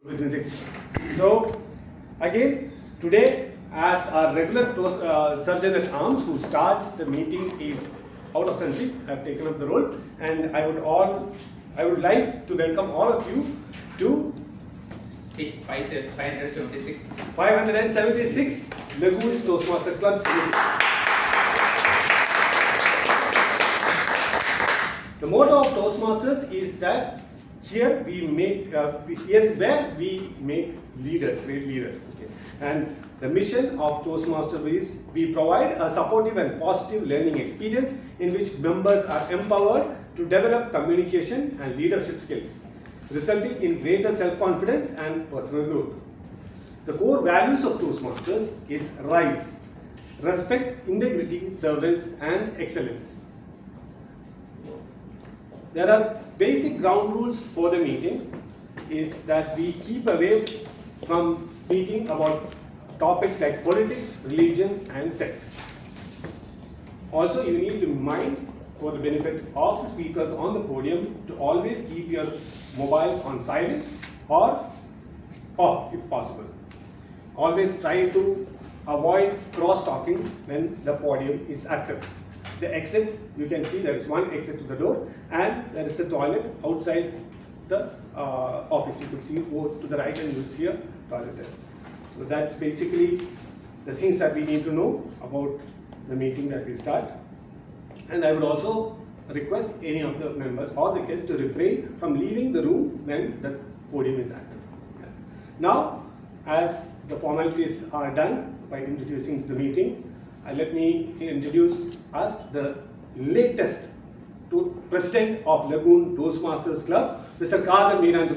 Music. So again today, as our regular surgeon at arms who starts the meeting is out of country, I have taken up the role, and I would like to welcome all of you to 576 Lagoon Toastmasters Clubs. The motto of Toastmasters is that here we make, here is where we make leaders, great leaders. Okay. And the mission of Toastmasters is we provide a supportive and positive learning experience in which members are empowered to develop communication and leadership skills, resulting in greater self-confidence and personal growth. The core values of Toastmasters is RISE, respect, integrity, service, and excellence. There are basic ground rules for the meeting is that we keep away from speaking about topics like politics, religion, and sex. Also, you need to mind, for the benefit of the speakers on the podium, to always keep your mobiles on silent or off if possible. Always try to avoid cross-talking when the podium is active. The exit, you can see there is one exit to the door, and there is a toilet outside the office. You could see go to the right and you will see a toilet there. So that's basically the things that we need to know about the meeting that we start. And I would also request any of the members or the guests to refrain from leaving the room when the podium is active. Now, as the formalities are done by introducing the meeting, let me introduce us the latest president of Lagoon Toastmasters Club, Mr. Kader.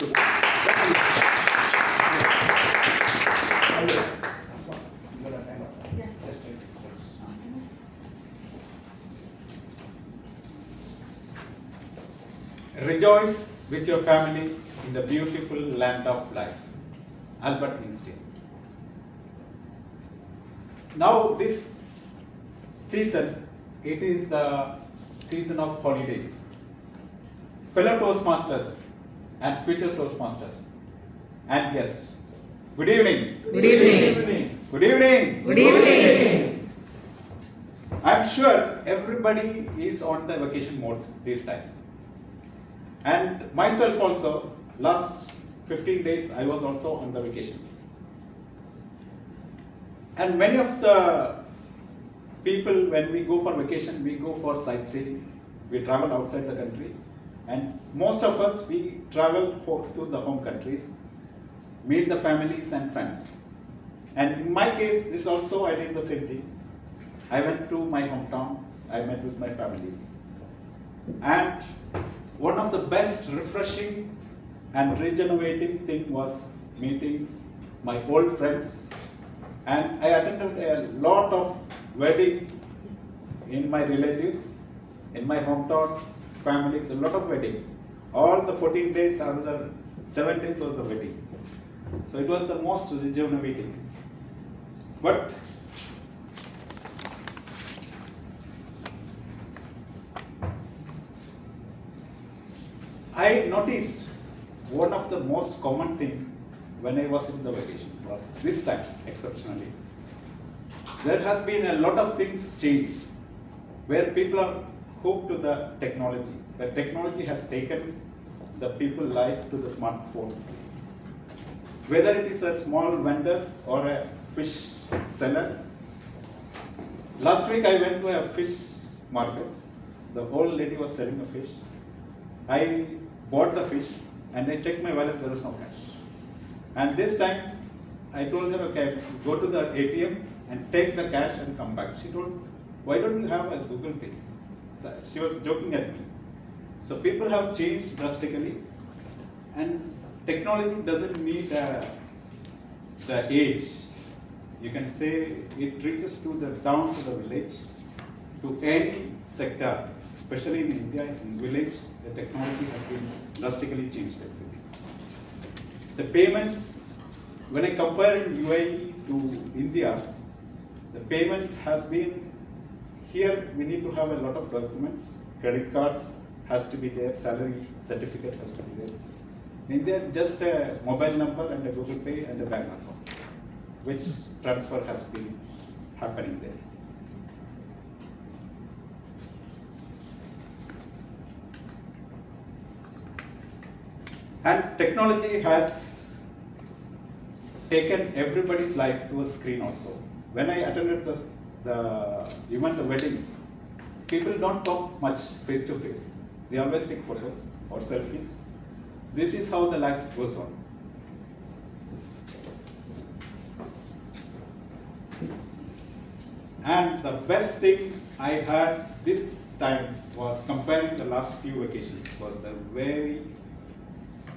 Rejoice with your family in the beautiful land of life. Albert Einstein. Now this season, it is the season of holidays. Fellow Toastmasters and future Toastmasters and guests, good evening. Good evening. Good evening. Good evening. I'm sure everybody is on the vacation mode this time. And myself also, last 15 days I was also on the vacation. And many of the people, when we go for vacation, we go for sightseeing. We travel outside the country, and most of us, we travel to the home countries, meet the families and friends. And in my case, this also I did the same thing. I went to my hometown, I met with my families. And one of the best refreshing and regenerating thing was meeting my old friends. And I attended a lot of weddings in my relatives, in my hometown, families, a lot of weddings. All the 14 days, another 7 days was the wedding. So it was the most rejuvenating. But I noticed one of the most common thing when I was in the vacation was this time, exceptionally. There has been a lot of things changed, where people are hooked to the technology. The technology has taken the people's life to the smartphones. Whether it is a small vendor or a fish seller. Last week I went to a fish market. The old lady was selling a fish. I bought the fish and I checked my wallet, there was no cash. And this time I told her, okay, go to the ATM and take the cash and come back. She told, why don't you have a Google Pay? So she was joking at me. So people have changed drastically, and technology doesn't meet the age. You can say it reaches to the down to the village, to any sector, especially in India, in village, the technology has been drastically changed everything. The payments, when I compare UAE to India, the payment has been, here we need to have a lot of documents, credit cards has to be there, salary certificate has to be there. In India, just a mobile number and a Google Pay and a bank account, which transfer has been happening there. And technology has taken everybody's life to a screen also. When I attended the weddings, people don't talk much face to face. They always take photos or selfies. This is how the life goes on. And the best thing I had this time was comparing the last few vacations was the very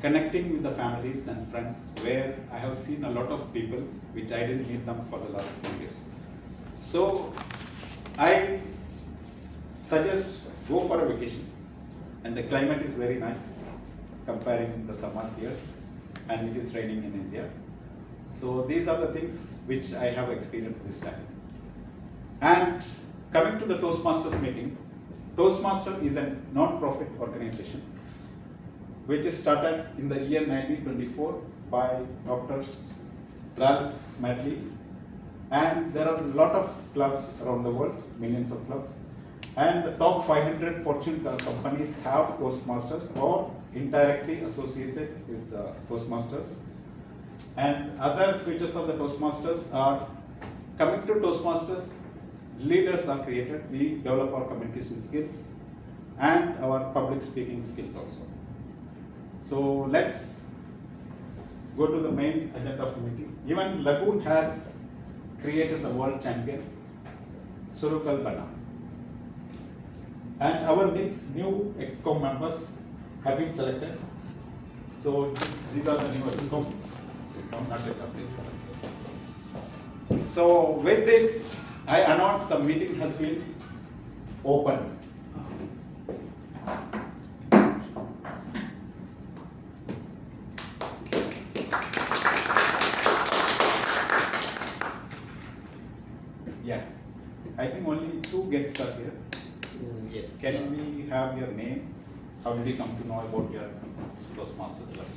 connecting with the families and friends where I have seen a lot of people which I didn't meet them for the last few years. So I suggest go for a vacation, and the climate is very nice comparing the summer here, and it is raining in India. So these are the things which I have experienced this time. And coming to the Toastmasters meeting, Toastmaster is a non-profit organization which is started in the year 1924 by Dr. Ralph Smedley, and there are a lot of clubs around the world, millions of clubs, and the top 500 Fortune companies have Toastmasters or indirectly associated with the Toastmasters. And other features of the Toastmasters are, coming to Toastmasters, leaders are created, we develop our communication skills and our public speaking skills also. So let's go to the main agenda of the meeting. Even Lagoon has created the world champion, Surukal Bana. And our new ExCom members have been selected. So these are the new ExCom. Not yet updated. So with this, I announce the meeting has been open. Yeah, I think only 2 guests are here. Yes. Can we have your name? How did you come to know about your Toastmasters club?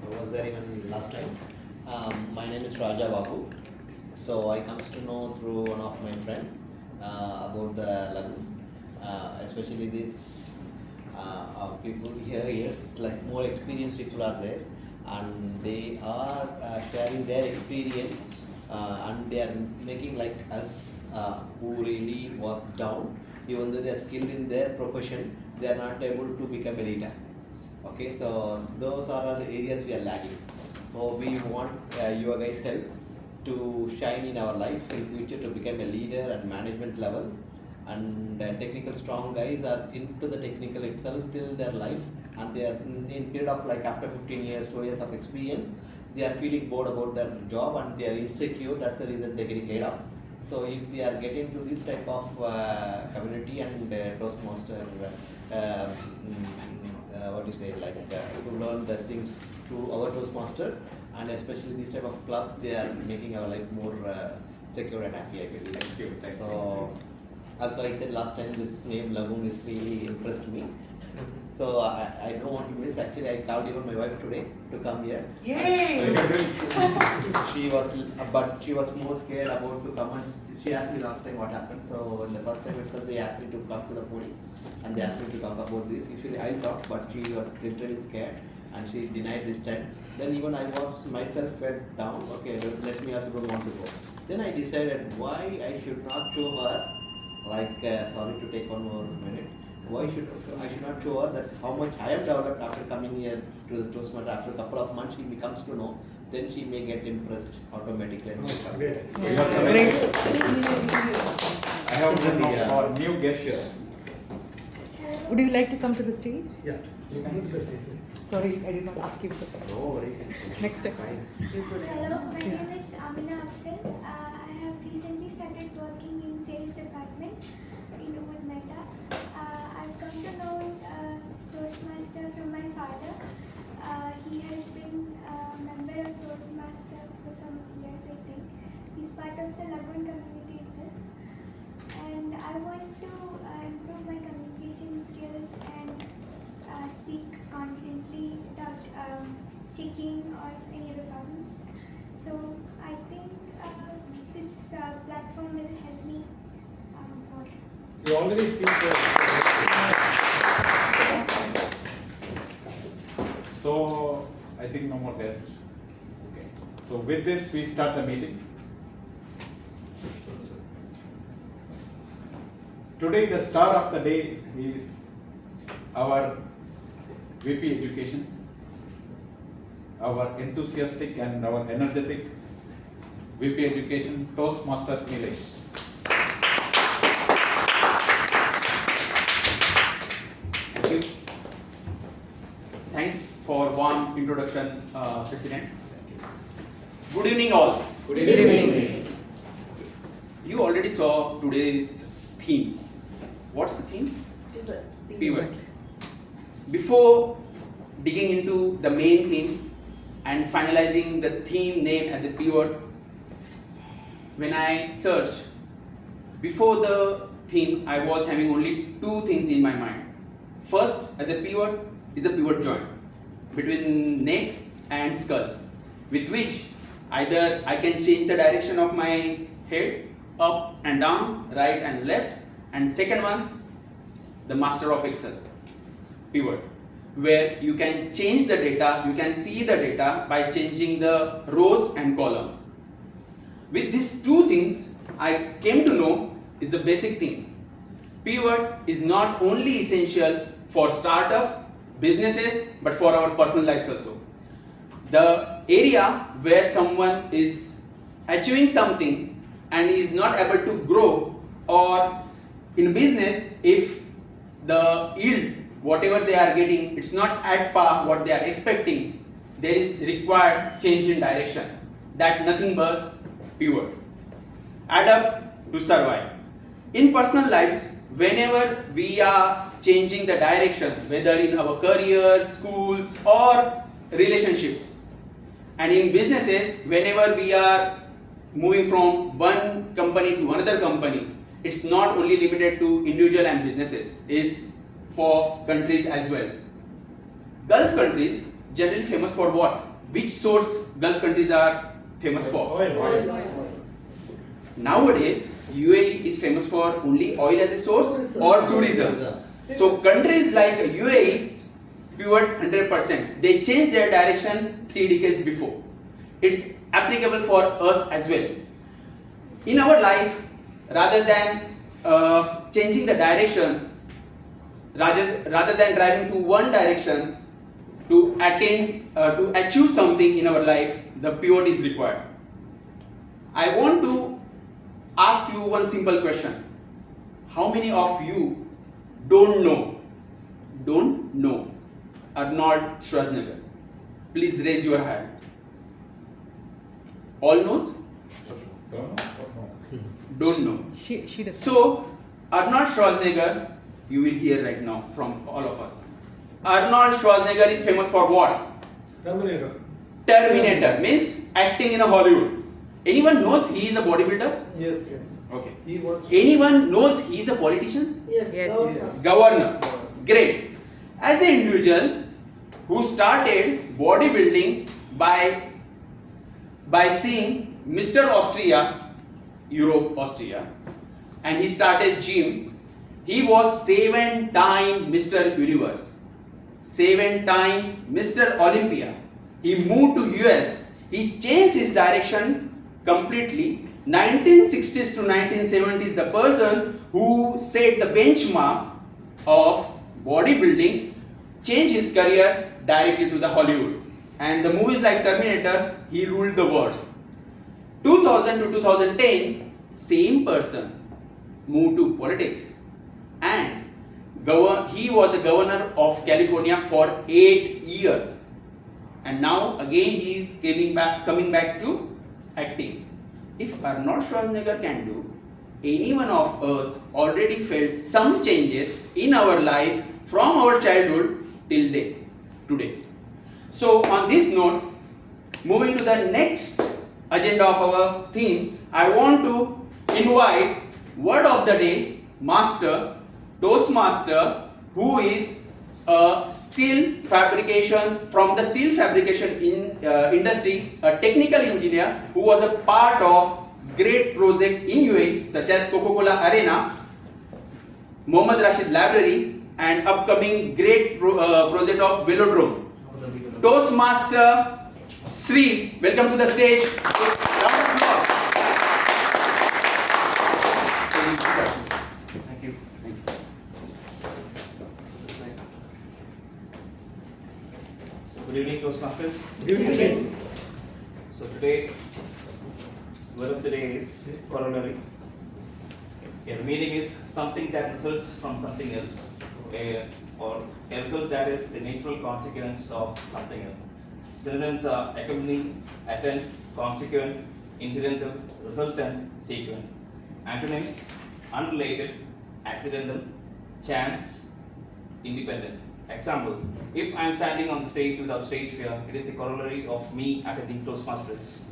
Was there even last time? My name is Raja Babu. So I comes to know through one of my friend about the Lagoon, especially this people here, like more experienced people are there, and they are sharing their experience, and they are making like us who really was down, even though they are skilled in their profession, they are not able to become a leader. Okay, so those are the areas we are lagging. So we want your guys' help to shine in our life in future to become a leader at management level, and technical strong guys are into the technical itself till their life, and they are in period of like after 15 years, 20 years of experience, they are feeling bored about their job and they are insecure. That's the reason they're getting laid off. So if they are getting to this type of community and Toastmaster, what do you say, like to learn the things to our Toastmaster, and especially this type of club, they are making our life more secure and happy, I believe. Thank you. Thank So also I said last time this name Lagoon is really impressed me. So I don't want to miss. Actually, I called even my wife today to come here. Yay! But she was more scared about to come, and she asked me last time what happened. So in the first time itself, they asked me to come to the podium, and they asked me to talk about this. Usually I talk, but she was literally scared, and she denied this time. Then even I was myself went down. Okay, let me also don't want to go. Then I decided why I should not show her. Like sorry to take one more minute. Why should I should not show her that how much I have developed after coming here to the Toastmaster. After a couple of months, she becomes to know. Then she may get impressed automatically. Great. So you are the right I have one new guest here. Would you like to come to the stage? Yeah, you can go to the stage. Sorry, I did not ask you first. No worries. Next step. Hello, my name is Amina Afzal. I have recently started working in sales department with Meta. I've come to know Toastmaster from my father. He has been a member of Toastmaster for some years, I think. He's part of the Lagoon community itself. And I want to improve my communication skills and speak confidently without shaking or any other problems. So I think this platform will help me more. You already speak. So I think no more test. Okay. So with this we start the meeting. Today the star of the day is our VP Education, our enthusiastic and our energetic VP Education, Toastmaster Nilesh. Thank you. Thanks for warm introduction, President. Good evening, all. Good evening. You already saw today's theme. What's the theme? Pivot. Before digging into the main theme and finalizing the theme name as a pivot, when I searched, before the theme, I was having only two things in my mind. First, as a pivot, is the pivot joint between neck and skull, with which either I can change the direction of my head up and down, right and left, and second one, the master of Excel pivot, where you can change the data, you can see the data by changing the rows and column. With these two things, I came to know is the basic thing. Pivot is not only essential for startup, businesses, but for our personal lives also. The area where someone is achieving something and is not able to grow, or in business, if the yield, whatever they are getting, it's not at par what they are expecting, there is required change in direction. That nothing but pivot. Adapt to survive. In personal lives, whenever we are changing the direction, whether in our career, schools, or relationships, and in businesses, whenever we are moving from one company to another company, it's not only limited to individual and businesses, it's for countries as well. Gulf countries generally famous for what? Which source Gulf countries are famous for? Oil. Nowadays, UAE is famous for only oil as a source or tourism. So countries like UAE pivot 100%. They change their direction 3 decades before. It's applicable for us as well. In our life, rather than changing the direction, rather than driving to one direction to achieve something in our life, the pivot is required. I want to ask you one simple question. How many of you don't know Arnold Schwarzenegger? Please raise your hand. All knows? Don't know. She does. So, Arnold Schwarzenegger, you will hear right now from all of us. Arnold Schwarzenegger is famous for what? Terminator. Terminator means acting in a Hollywood. Anyone knows he is a bodybuilder? Yes. Okay. He was. Anyone knows he is a politician? Yes. Yes. Governor. Great. As an individual who started bodybuilding by seeing Mr. Austria, Europe, Austria, and he started gym. He was 7-time Mr. Universe, 7-time Mr. Olympia. He moved to US. He changed his direction completely. 1960s to 1970s, the person who set the benchmark of bodybuilding changed his career directly to the Hollywood. And the movies like Terminator, he ruled the world. 2000 to 2010, same person moved to politics, and he was a governor of California for 8 years. And now again he is coming back to acting. If Arnold Schwarzenegger can do, any one of us already felt some changes in our life from our childhood till today. So on this note, moving to the next agenda of our theme, I want to invite word of the day master, Toastmaster, who is steel fabrication, from the steel fabrication industry, a technical engineer who was a part of great project in UAE such as Coca-Cola Arena, Mohammad Rashid Library, and upcoming great project of Velodrome. Toastmaster Sri, welcome to the stage. Round of applause. Thank you. So good evening, Toastmasters. Good evening. So today, word of the day is corollary. Yeah, the meaning is something that results from something else, or a result that is the natural consequence of something else. Synonyms are accompany, attend, consequent, incidental, resultant, sequent. Antonyms: unrelated, accidental, chance, independent. Examples: if I am standing on the stage without stage fear, it is the corollary of me attending Toastmasters.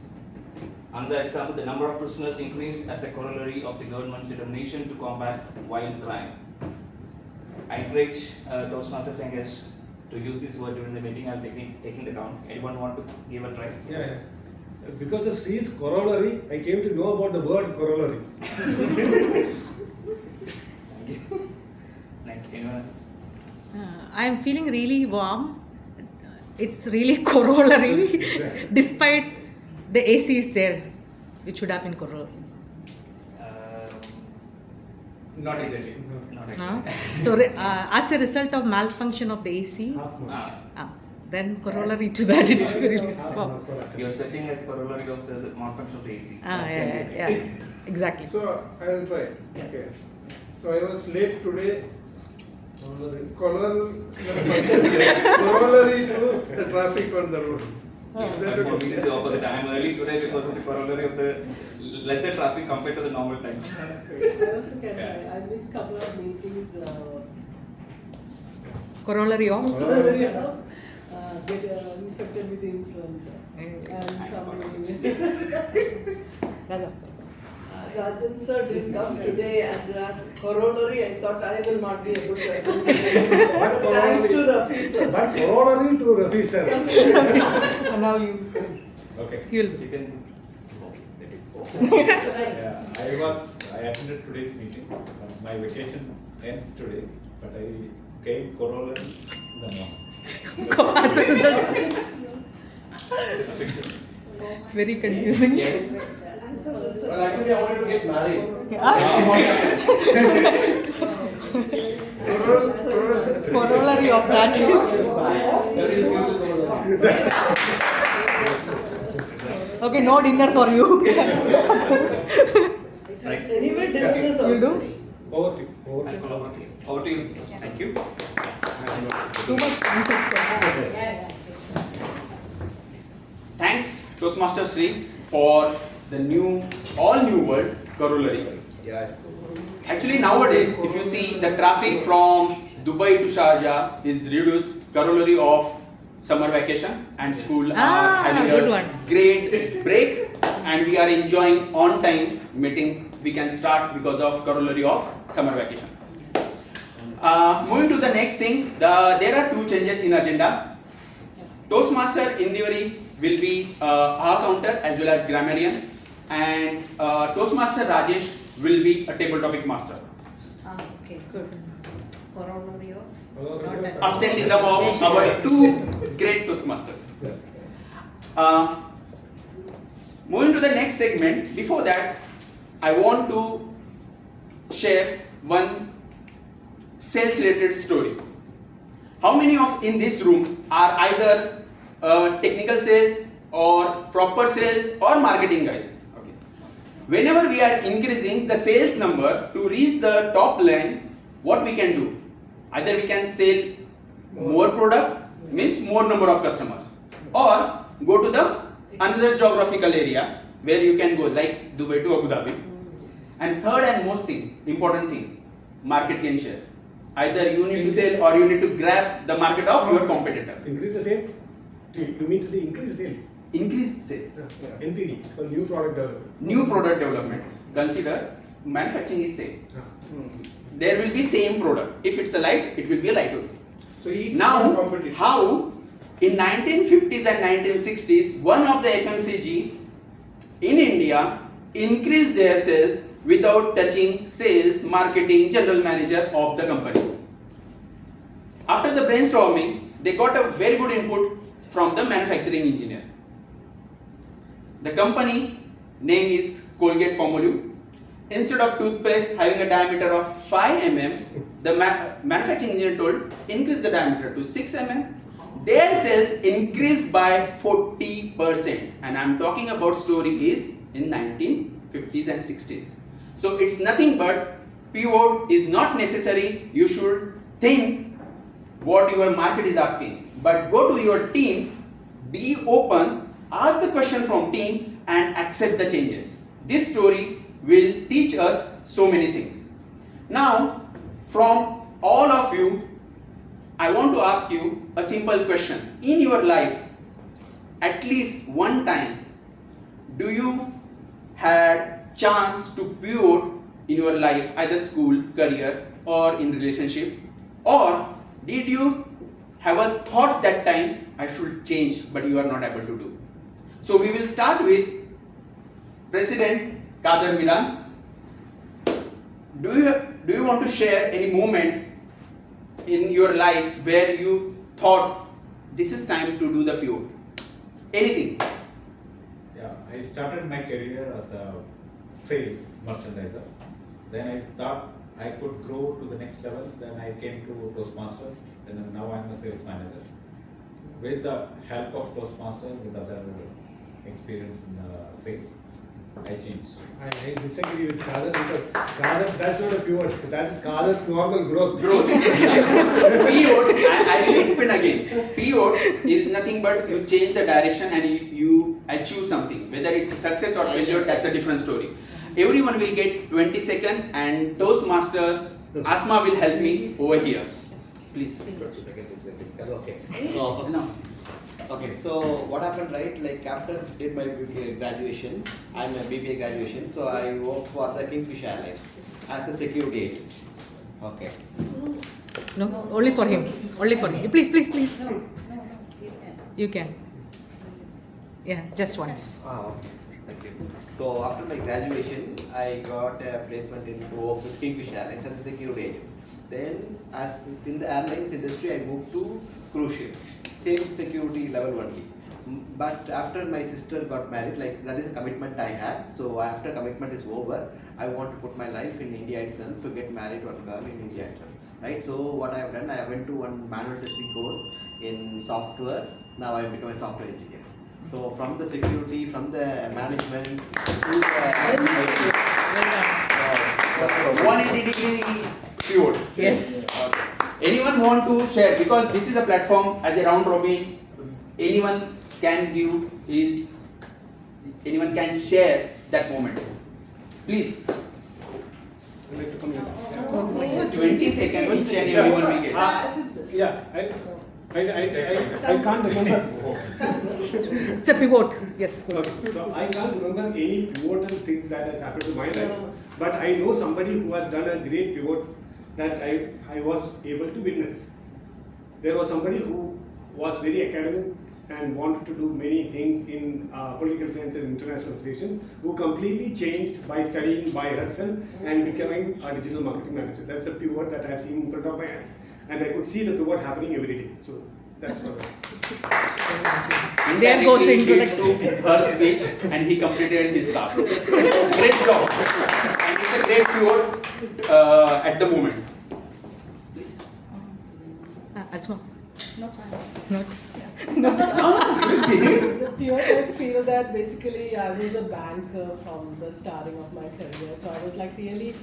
Another example: the number of prisoners increased as a corollary of the government's determination to combat violent crime. I encourage Toastmasters and guests to use this word during the meeting. I'll be taking the count. Anyone want to give a try? Yeah. Because of Sri's corollary, I came to know about the word corollary. Thank you. Next, anyone else? I am feeling really warm. It's really corollary, despite the AC is there. It should have been corollary. Not exactly. Not Huh? actually. So, as a result of malfunction of the AC, Half marks. then corollary to that it's really Half wow. marks for that. You're setting as a corollary of the malfunction of the AC. Yeah, exactly. So I will try. Okay. So I was late today. Corollary to the traffic on the road. Is that For me, okay? it's the opposite. I am early today because of the corollary of the lesser traffic compared to the normal times. I also can say I missed couple of meetings. Corollary of Corollary of get infected with influenza and some. Raja. Rajan sir didn't come today, and as corollary, I thought I will not be able to attend. But thanks to Rafi sir. But corollary to Rafi sir. And now you Okay. you'll You can. Yeah, I attended today's meeting. My vacation ends today, but I came corollary in the morning. It's very confusing. Yes. Well, actually, I wanted to get married. Corollary of that. Okay, no dinner for you. Right. Anyway, dinner is You'll do? Over to you. Over to I'll you. collaborate. Over to you. Thank you. Too much context. Thanks, Toastmaster Sri, for the all new word corollary. Yes. Actually, nowadays, if you see, the traffic from Dubai to Sharjah is reduced, corollary of summer vacation, and school are having good a one. great break, and we are enjoying on time meeting. We can start because of corollary of summer vacation. Moving to the next thing, there are two changes in agenda. Toastmaster in theory will be our counter as well as grammarian, and Toastmaster Rajesh will be a table topic master. Okay, good. Corollary of Absenteeism of our two great Toastmasters. Moving to the next segment, before that, I want to share one sales related story. How many of in this room are either technical sales or proper sales or marketing guys? Okay. Whenever we are increasing the sales number to reach the top line, what we can do? Either we can sell more product, means more number of customers, or go to the another geographical area where you can go, like Dubai to Abu Dhabi. And third and most important thing, market gain share. Either you need to sell or you need to grab the market of your competitor. Increase the sales? You mean to say increase the sales? Increase sales. NPD, it's called new product development. New product development. Consider manufacturing is same. There will be same product. If it's a light, it will be a light only. So each Now, competition. how in 1950s and 1960s, one of the FMCG in India increased their sales without touching sales, marketing, general manager of the company. After the brainstorming, they got a very good input from the manufacturing engineer. The company name is Colgate Palmolive. Instead of toothpaste having a diameter of 5 mm, the manufacturing engineer told increase the diameter to 6 mm. Their sales increased by 40%, and I'm talking about story is in 1950s and 60s. So it's nothing but pivot is not necessary. You should think what your market is asking, but go to your team, be open, ask the question from team and accept the changes. This story will teach us so many things. Now, from all of you, I want to ask you a simple question. In your life, at least one time, do you had chance to pivot in your life, either school, career or in relationship? Or did you have a thought that time, I should change, but you are not able to do? So we will start with President Kader Miran. Do you want to share any moment in your life where you thought this is time to do the pivot? Anything? Yeah, I started my career as a sales merchandiser. Then I thought I could grow to the next level. Then I came to Toastmasters, and now I'm a sales manager. With the help of Toastmaster, with other experience in sales, I changed. I disagree with Kader because Kader, that's not a pivot. That is Kader's normal growth. Pivot, I will explain again. Pivot is nothing but you change the direction and you achieve something. Whether it's a success or failure, that's a different story. Everyone will get 20 seconds and Toastmasters, Asma will help me over here. Please. Okay. So, No. okay, so what happened, right? Like after did my BBA graduation, I'm a BBA graduation, so I worked for the Kingfisher Airlines as a security agent. Okay. No, only for him. Only for him. Please, please, please. You can. Yeah, just once. Okay. Thank you. So after my graduation, I got a placement into work with Kingfisher Airlines as a security agent. Then, as in the airlines industry, I moved to cruise ship. Same security level only. But after my sister got married, like that is a commitment I had. So after commitment is over, I want to put my life in India itself to get married to one girl in India itself. Right? So what I have done, I went to one manual testing course in software. Now I have become a software engineer. So from the security, from the management to the 180-degree pivot. Yes. Anyone want to share? Because this is a platform as a round robin. Anyone can give his. Anyone can share that moment. Please. I'd like to come in. 20 seconds each and everyone will get. Yes, I can't remember. It's a pivot. Yes. Okay, so I can't remember any pivotal things that has happened to my life, but I know somebody who has done a great pivot that I was able to witness. There was somebody who was very academic and wanted to do many things in political science and international relations, who completely changed by studying by herself and becoming a digital marketing manager. That's a pivot that I have seen in front of my eyes, and I could see the pivot happening every day. So that's what There goes the Indirectly introduction. he took her speech and he completed his task. Great job. And it's a great pivot at the moment. Please. Asma. Not Not. The pivot, I feel that basically I was a banker from the starting of my career. So I was like really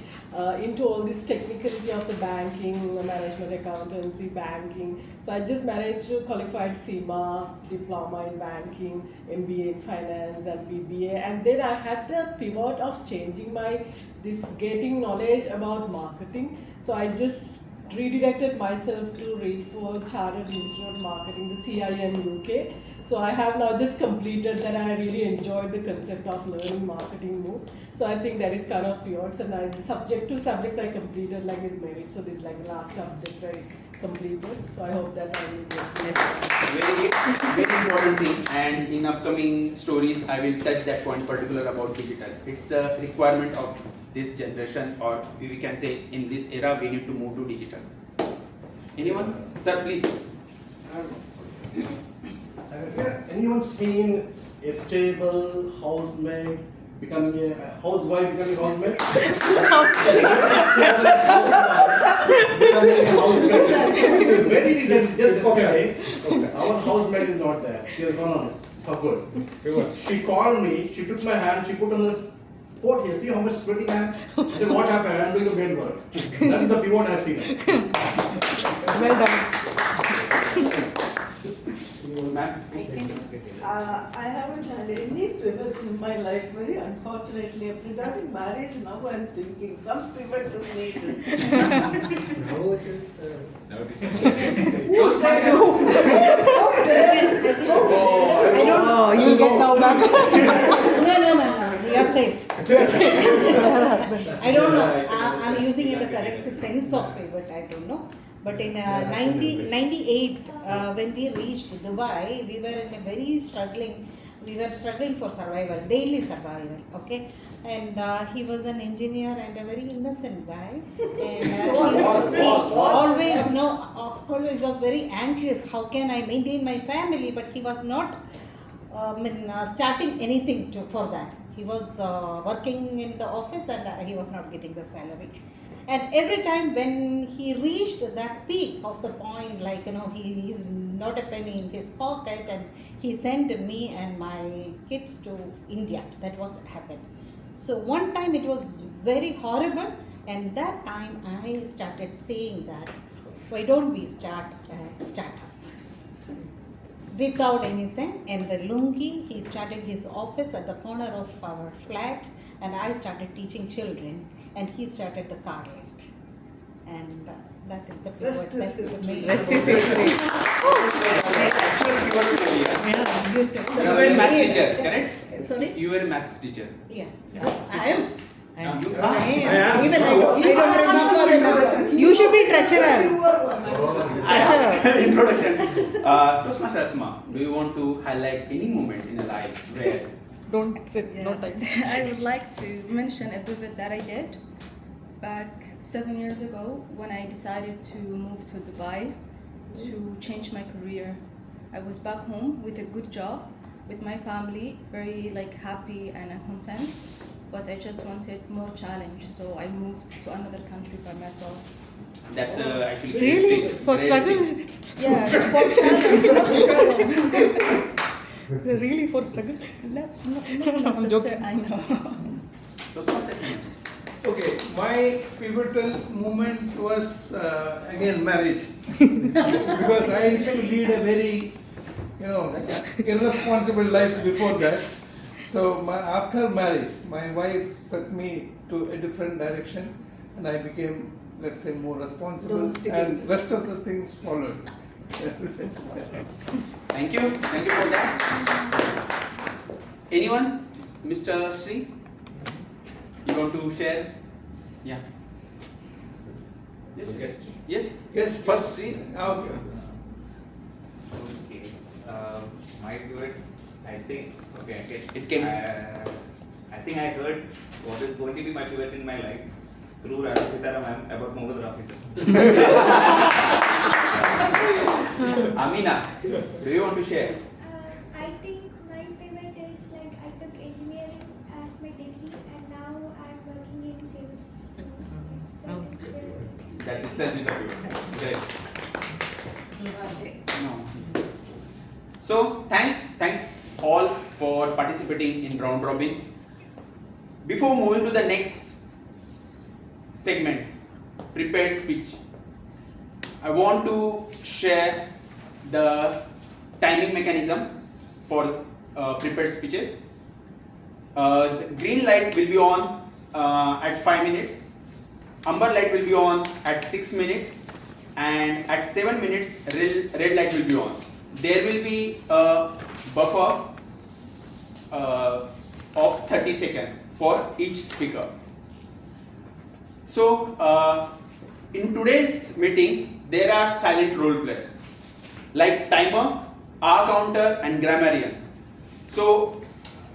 into all this technicality of the banking, management accountancy, banking. So I just managed to qualified CIMA, diploma in banking, MBA in finance and BBA. And then I had the pivot of changing my, getting knowledge about marketing. So I just redirected myself to read for Chartered Institute of Marketing, the CIM UK. So I have now just completed that. I really enjoyed the concept of learning marketing more. So I think that is kind of pure. So now the subjects I completed like with merit. So this is like the last subject I completed. So I hope that I will get Very important thing, and in upcoming stories I will touch that point particular about digital. It's a requirement of this generation, or we can say in this era we need to move to digital. Anyone? Sir, please. Anyone seen a stable housemaid becoming a housewife becoming a housemaid? Becoming a housemaid. Very recent, just okay. Our housemaid is not there. She has gone on for good. She called me, she took my hand, she put on her port here. See how much sweating I am? I said, what happened? I am doing the main work. That is the pivot I have seen. Well done. Ma'am? I haven't had any pivots in my life, very unfortunately. Regarding marriage, now I'm thinking some pivot is needed. Who said who? I don't know. You'll get now back. No. You're safe. I don't know. I'm using in the correct sense of pivot. I don't know. But in 98, when we reached Dubai, we were in a very struggling. We were struggling for survival, daily survival. Okay, and he was an engineer and a very innocent guy. And always was very anxious. How can I maintain my family? But he was not starting anything for that. He was working in the office and he was not getting the salary. And every time when he reached that peak of the point, like, he is not a penny in his pocket, and he sent me and my kids to India. That what happened. So one time it was very horrible, and that time I started saying that, why don't we start a startup? Without anything, and the lungi, he started his office at the corner of our flat, and I started teaching children, and he started the car lift. And that is the Rest is history. Rest is history. You were a maths teacher, correct? Sorry? You were a maths teacher. Yeah. I am. You I are? am. Even I don't remember the numbers. You should be treasurer. I asked introduction. Toastmaster Asma, do you want to highlight any moment in your life where Don't say no time. Yes, I would like to mention a pivot that I did back 7 years ago when I decided to move to Dubai to change my career. I was back home with a good job, with my family, very happy and content, but I just wanted more challenge, so I moved to another country by myself. that's actually Really? great thing, For great struggle? thing. Yeah, for challenge, not struggle. Really for struggle? Not I'm necessary, joking. I know. Toastmaster. Okay, my pivotal moment was again marriage. Because I used to lead a very, irresponsible life before that. So after marriage, my wife set me to a different direction, and I became, let's say, more responsible, and rest of the things followed. Thank you for that. Anyone? Mr. Sri? You want to share? Yeah. Yes. Yes. First Sri. Okay. Okay. My pivot, I think. Okay. It came. I think I heard what is going to be my pivot in my life through Radha Sitaram ma'am about monography. Amina, do you want to share? I think my pivot is I took engineering as my degree and now I'm working in sales. So it's pivot. That itself is a pivot. Great. No. So thanks all for participating in round robin. Before moving to the next segment, prepared speech, I want to share the timing mechanism for prepared speeches. The green light will be on at 5 minutes, amber light will be on at 6 minutes, and at 7 minutes red light will be on. There will be a buffer of 30 seconds for each speaker. So in today's meeting there are silent role players like timer, hour counter and grammarian. So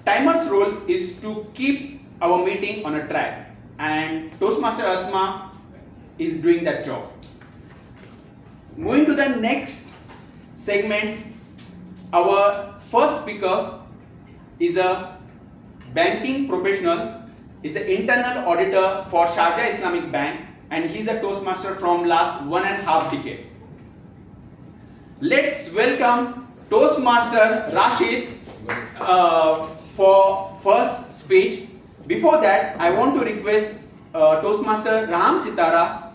timer's role is to keep our meeting on a track, and Toastmaster Asma is doing that job. Moving to the next segment, our first speaker is a banking professional, is an internal auditor for Sharjah Islamic Bank, and he's a Toastmaster from last 1.5 decade. Let's welcome Toastmaster Rashid for first speech. Before that, I want to request Toastmaster Raham Sitara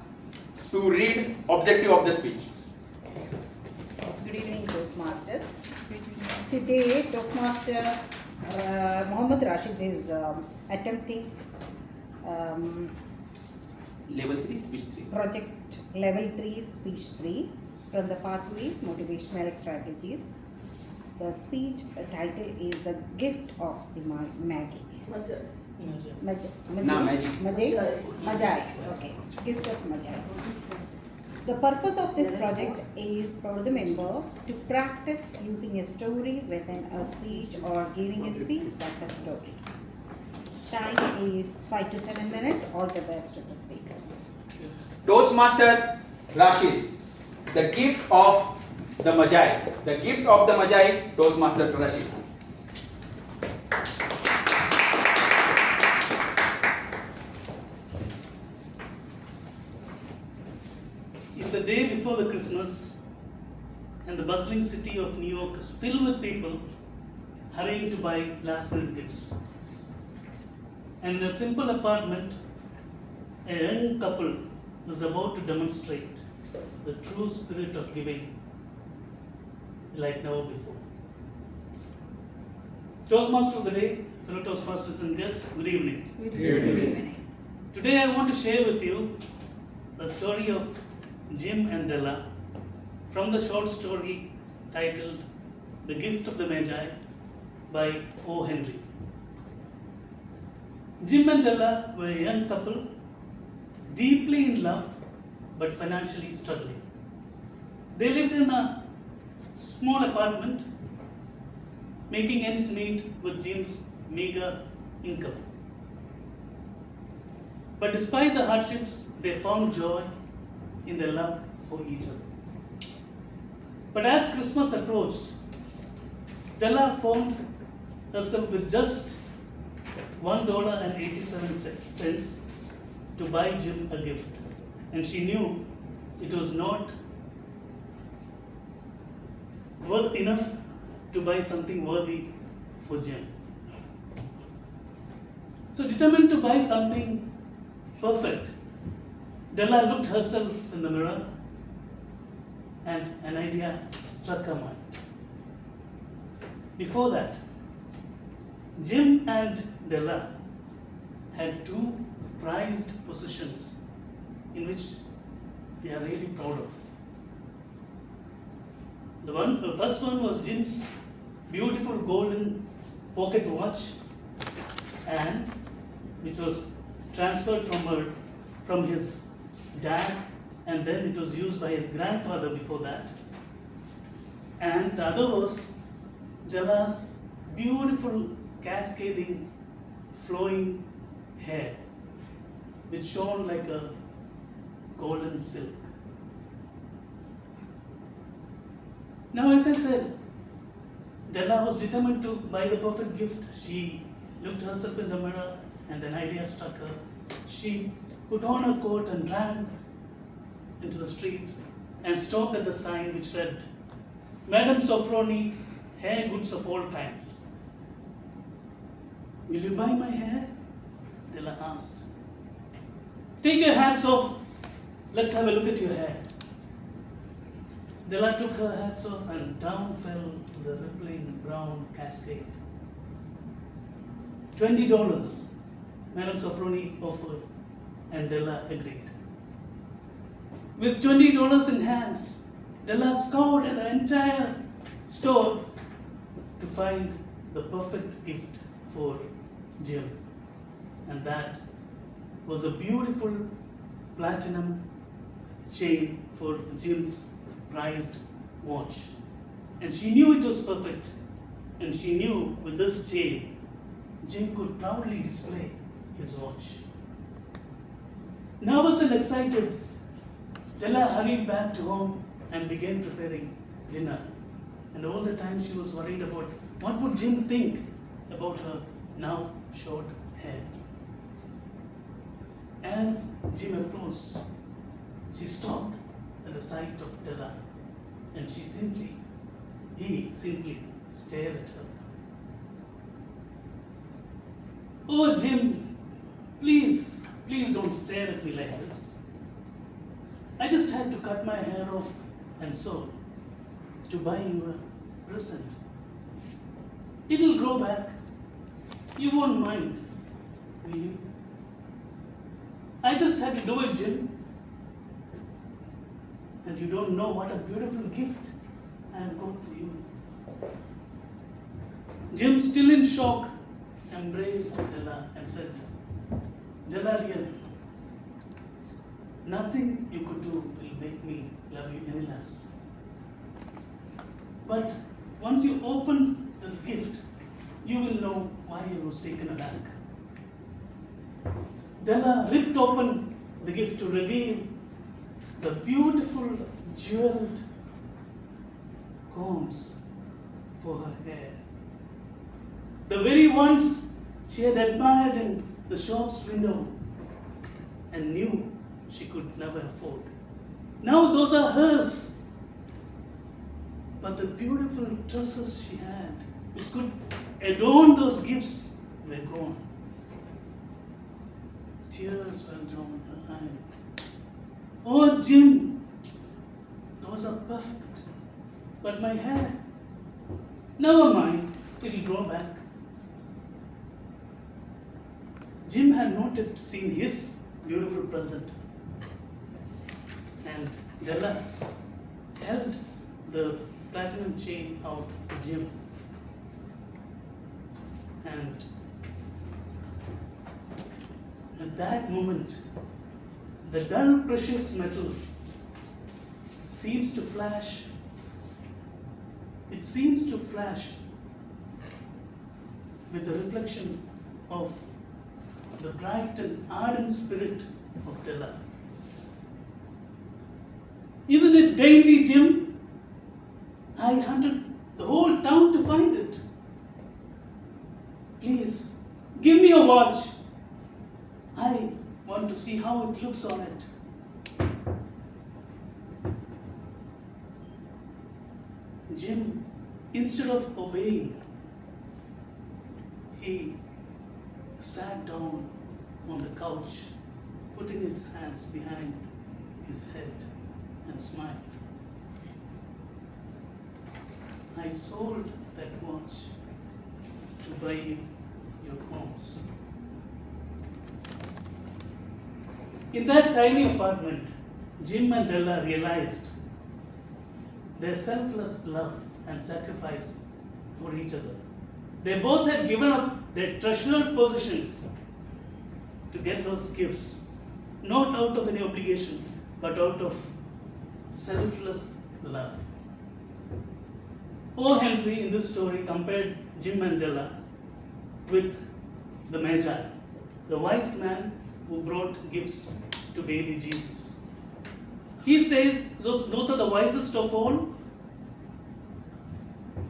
to read objective of the speech. Good evening, Toastmasters. Today, Toastmaster Mohammed Rashid is attempting Level 3, speech 3. project level 3, speech 3 from the pathways, motivational strategies. The speech title is The Gift of the Maggie. Majai. Majai. Okay. Gift of Majai. The purpose of this project is for the member to practice using a story within a speech or giving a speech that's a story. Time is 5 to 7 minutes. All the best to the speaker. Toastmaster Rashid, the gift of the Majai. The gift of the Majai, Toastmaster Rashid. It's the day before the Christmas, and the bustling city of New York is filled with people hurrying to buy last-minute gifts. And in a simple apartment, a young couple is about to demonstrate the true spirit of giving like never before. Toastmaster of the day, fellow Toastmasters and guests, good evening. Good evening. Today I want to share with you the story of Jim and Della from the short story titled The Gift of the Magi by O. Henry. Jim and Della were a young couple, deeply in love but financially struggling. They lived in a small apartment, making ends meet with Jim's meager income. But despite the hardships, they found joy in their love for each other. But as Christmas approached, Della found herself with just $1.87 to buy Jim a gift, and she knew it was not worth enough to buy something worthy for Jim. So determined to buy something perfect, Della looked herself in the mirror and an idea struck her mind. Before that, Jim and Della had two prized possessions in which they are really proud of. The first one was Jim's beautiful golden pocket watch, and which was transferred from his dad, and then it was used by his grandfather before that. And the other was Della's beautiful cascading flowing hair, which shone like a golden silk. Now, as I said, Della was determined to buy the perfect gift. She looked herself in the mirror and an idea struck her. She put on her coat and ran into the streets and stopped at the sign which read, "Madam Sofroni, hair goods of all kinds." "Will you buy my hair?" Della asked. "Take your hats off. Let's have a look at your hair." Della took her hats off and down fell the rippling brown cascade. $20, Madam Sofroni offered, and Della agreed. With $20 in hands, Della scoured the entire store to find the perfect gift for Jim. And that was a beautiful platinum chain for Jim's prized watch. And she knew it was perfect. And she knew with this chain, Jim could proudly display his watch. Nervous and excited, Della hurried back to home and began preparing dinner. And all the time she was worried about what would Jim think about her now short hair. As Jim approached, she stopped at the sight of Della, and he simply stared at her. "Oh Jim, please don't stare at me like this. I just had to cut my hair off and sew to buy you a present. It'll grow back. You won't mind, will you? I just had to do it, Jim. And you don't know what a beautiful gift I have got for you." Jim, still in shock, embraced Della and said, "Della dear, nothing you could do will make me love you any less. But once you open this gift, you will know why I was taken aback." Della ripped open the gift to reveal the beautiful jeweled combs for her hair. The very ones she had admired in the shop's window and knew she could never afford. Now those are hers. But the beautiful tresses she had, which could adorn those gifts, were gone. Tears welled down her eyes. "Oh Jim, those are perfect. But my hair, never mind, it'll grow back." Jim had not yet seen his beautiful present. And Della held the platinum chain out to Jim. And at that moment, the dull precious metal seems to flash. It seems to flash with the reflection of the bright and ardent spirit of Della. "Isn't it dainty, Jim? I hunted the whole town to find it. Please, give me a watch. I want to see how it looks on it." Jim, instead of obeying, he sat down on the couch, putting his hands behind his head and smiled. "I sold that watch to buy you your combs." In that tiny apartment, Jim and Della realized their selfless love and sacrifice for each other. They both had given up their treasured possessions to get those gifts, not out of any obligation, but out of selfless love. O. Henry in this story compared Jim and Della with the Magi, the wise man who brought gifts to baby Jesus. He says those are the wisest of all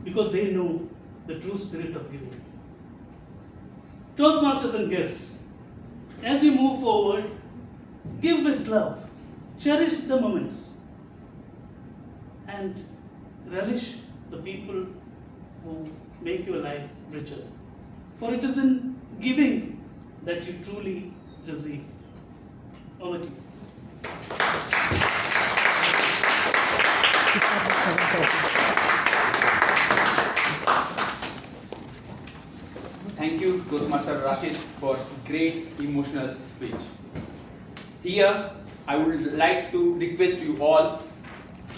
because they know the true spirit of giving. Toastmasters and guests, as you move forward, give with love, cherish the moments, and relish the people who make your life richer. For it is in giving that you truly receive. Over to you. Thank you, Toastmaster Rajesh, for great emotional speech. Here, I would like to request you all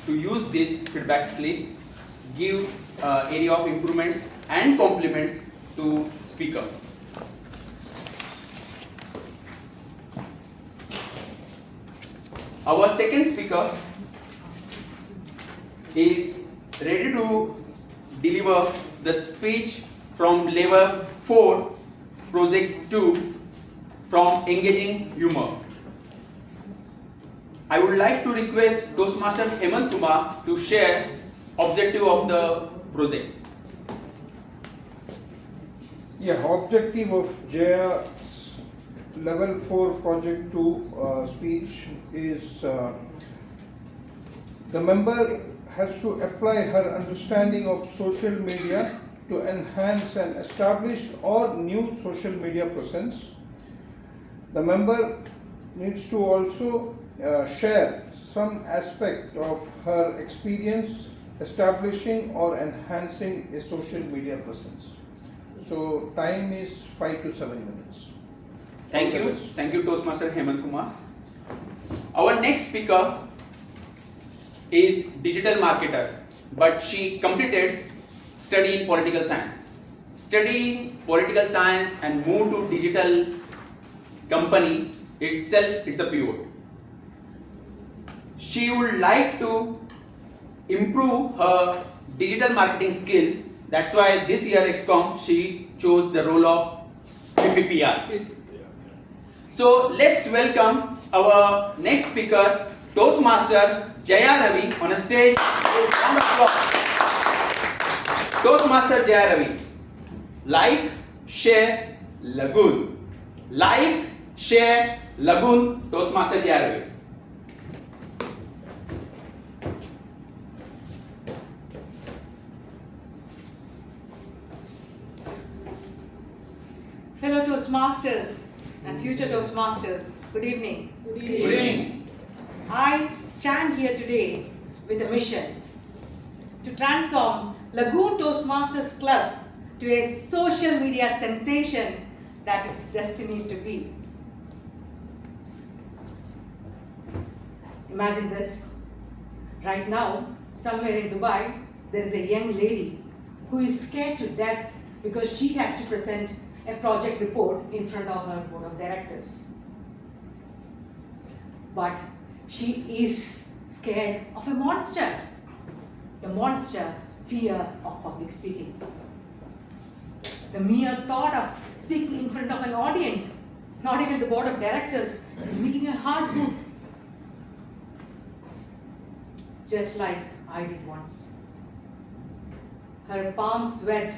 to use this feedback slip, give area of improvements and compliments to speaker. Our second speaker is ready to deliver the speech from level 4, project 2, from engaging humor. I would like to request Toastmaster Hemant Kumar to share objective of the project. Yeah, objective of Jaya's level 4 project 2 speech is the member has to apply her understanding of social media to enhance an established or new social media presence. The member needs to also share some aspect of her experience establishing or enhancing a social media presence. So time is 5 to 7 minutes. Thank you Toastmaster Hemant Kumar. Our next speaker is digital marketer, but she completed study in political science. Studying political science and move to digital company itself, it's a pivot. She would like to improve her digital marketing skill. That's why this year XCOM she chose the role of VPPR. So let's welcome our next speaker, Toastmaster Jaya Ravi, on a stage. Round of applause. Toastmaster Jaya Ravi. Like, share, Lagoon. Like, share, Lagoon, Toastmaster Jaya Ravi. Fellow Toastmasters and future Toastmasters, good evening. Good evening. I stand here today with a mission to transform Lagoon Toastmasters Club to a social media sensation that it's destined to be. Imagine this. Right now, somewhere in Dubai, there is a young lady who is scared to death because she has to present a project report in front of her board of directors. But she is scared of a monster. The monster, fear of public speaking. The mere thought of speaking in front of an audience, not even the board of directors, is making her heart beat. Just like I did once. Her palms sweat,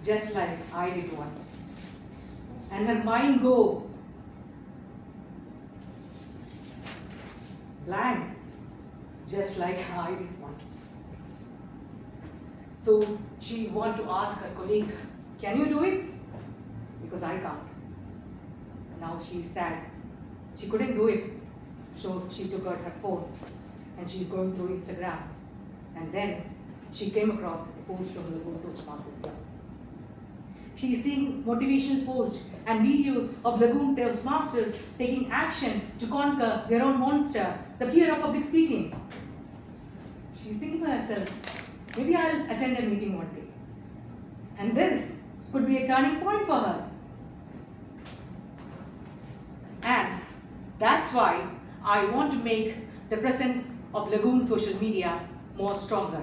just like I did once. And her mind go blank, just like I did once. So she want to ask her colleague, can you do it? Because I can't. Now she is sad. She couldn't do it. So she took out her phone and she's going through Instagram. And then she came across a post from the Lagoon Toastmasters Club. She's seeing motivational posts and videos of Lagoon Toastmasters taking action to conquer their own monster, the fear of public speaking. She's thinking to herself, maybe I'll attend a meeting one day. And this could be a turning point for her. And that's why I want to make the presence of Lagoon social media more stronger.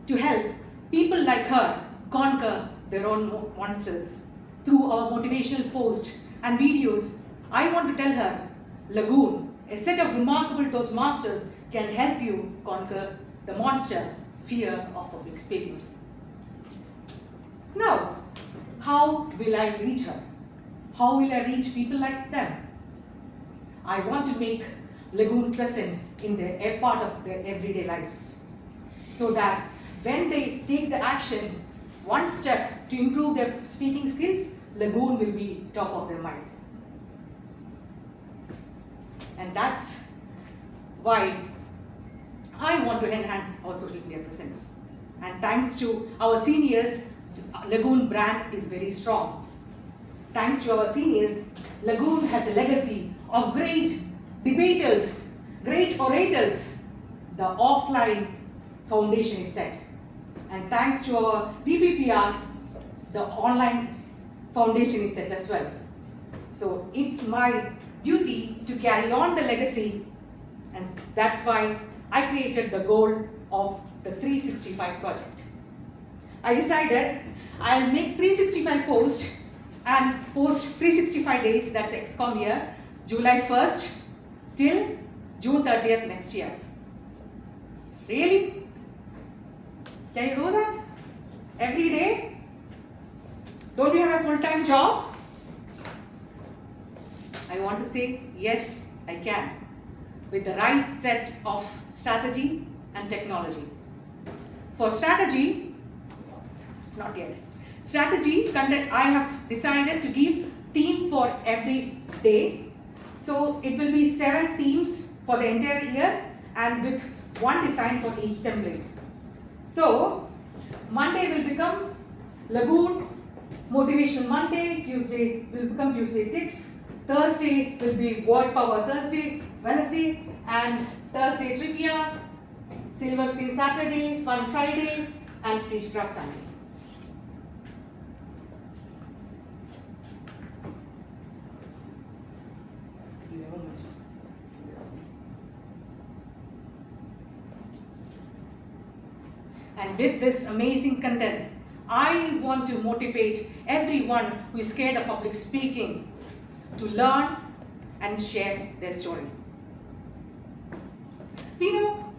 To help people like her conquer their own monsters through our motivational posts and videos, I want to tell her, Lagoon, a set of remarkable Toastmasters can help you conquer the monster, fear of public speaking. Now, how will I reach her? How will I reach people like them? I want to make Lagoon presence in a part of their everyday lives, so that when they take the action, one step to improve their speaking skills, Lagoon will be top of their mind. And that's why I want to enhance our social media presence. And thanks to our seniors, Lagoon brand is very strong. Thanks to our seniors, Lagoon has a legacy of great debaters, great orators, the offline foundation is set. And thanks to our VPPR, the online foundation is set as well. So it's my duty to carry on the legacy, and that's why I created the goal of the 365 project. I decided I'll make 365 posts and post 365 days, that's XCOM year, July 1st till June 30th next year. Really? Can you do that? Every day? Don't you have a full-time job? I want to say, yes, I can, with the right set of strategy and technology. For strategy, not yet. Strategy content, I have decided to give theme for every day. So it will be 7 themes for the entire year and with one design for each template. So Monday will become Lagoon Motivation Monday, Tuesday will become Tuesday Tips, Thursday will be Word Power Thursday, Wednesday, and Thursday Trivia, Silver Screen Saturday, Fun Friday, and Speechcraft Sunday. And with this amazing content, I want to motivate everyone who is scared of public speaking to learn and share their story. We know,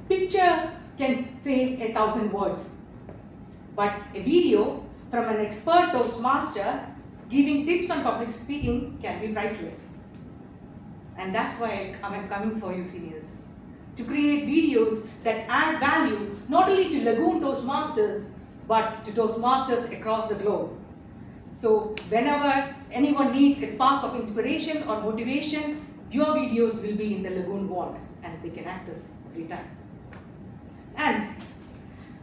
picture can say 1,000 words, but a video from an expert Toastmaster giving tips on public speaking can be priceless. And that's why I'm coming for you, seniors, to create videos that add value not only to Lagoon Toastmasters, but to Toastmasters across the globe. So whenever anyone needs a spark of inspiration or motivation, your videos will be in the Lagoon vault and they can access every time. And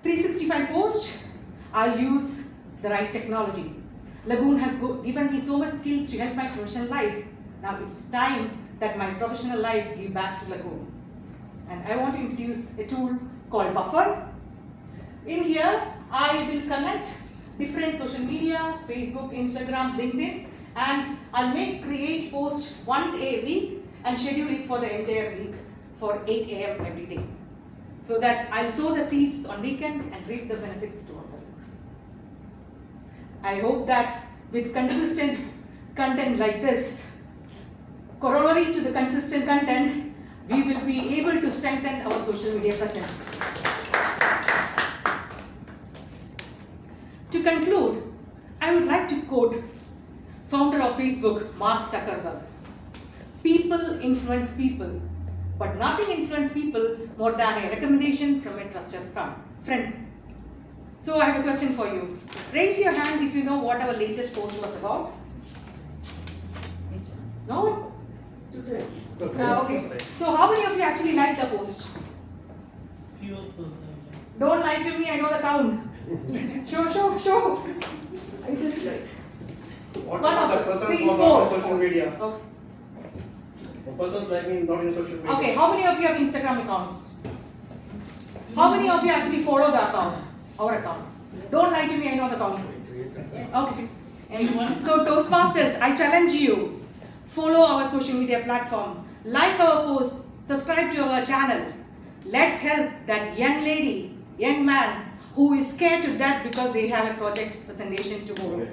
365 post, I'll use the right technology. Lagoon has given me so much skills to help my professional life. Now it's time that my professional life give back to Lagoon. And I want to introduce a tool called Buffer. In here, I will connect different social media, Facebook, Instagram, LinkedIn, and I'll create post one day a week and schedule it for the entire week for 8 a.m. every day. So that I'll sow the seeds on weekend and reap the benefits toward the week. I hope that with consistent content like this, corollary to the consistent content, we will be able to strengthen our social media presence. To conclude, I would like to quote founder of Facebook, Mark Zuckerberg. People influence people, but nothing influences people more than a recommendation from a trusted friend. So I have a question for you. Raise your hands if you know what our latest post was about. No? Today. Okay. So how many of you actually liked the post? Few of those. Don't lie to me, I know the count. Show. I didn't like. What One if of the person three, was four. not on social media? Okay. The person's like me, not in social media. Okay, how many of you have Instagram accounts? How many of you actually follow the account, our account? Don't lie to me, I know the count. Okay. Anyone? So Toastmasters, I challenge you, follow our social media platform, like our posts, subscribe to our channel. Let's help that young lady, young man who is scared to death because they have a project presentation tomorrow.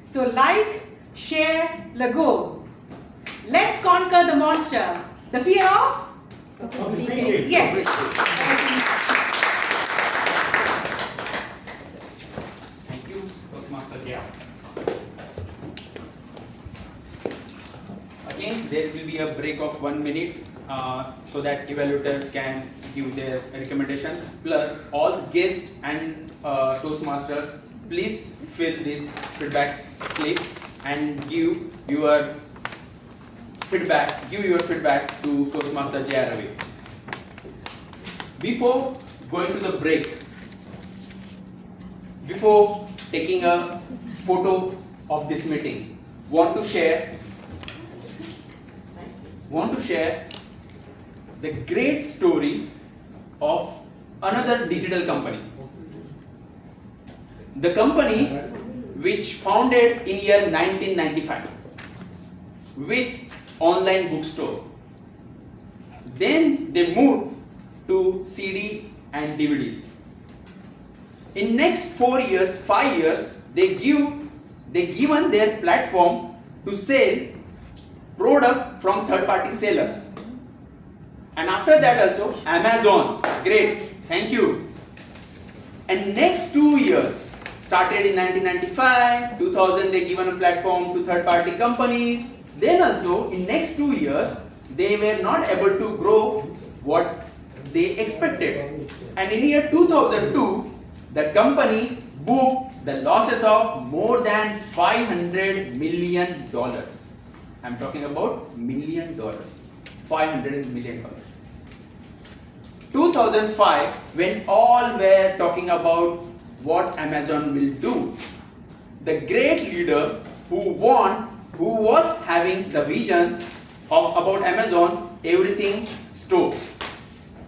So like, share, Lagoon. Let's conquer the monster. The fear of? Yes. Thank you, Toastmaster Jaya. Again, there will be a break of 1 minute so that evaluator can give their recommendation. Plus, all guests and Toastmasters, please fill this feedback slip and give your feedback to Toastmaster Jaya Ravi. Before going to the break, before taking a photo of this meeting, want to share want to share the great story of another digital company. The company which founded in year 1995 with online bookstore. Then they moved to CD and DVDs. In next 4 years, 5 years, they given their platform to sell product from third-party sellers. And after that also Amazon, great, thank you. And next 2 years, started in 1995, 2000 they given a platform to third-party companies. Then also in next 2 years, they were not able to grow what they expected. And in year 2002, the company booked the losses of more than $500 million. I'm talking about $1 million, $500 million. 2005, when all were talking about what Amazon will do, the great leader who was having the vision about Amazon, everything stopped.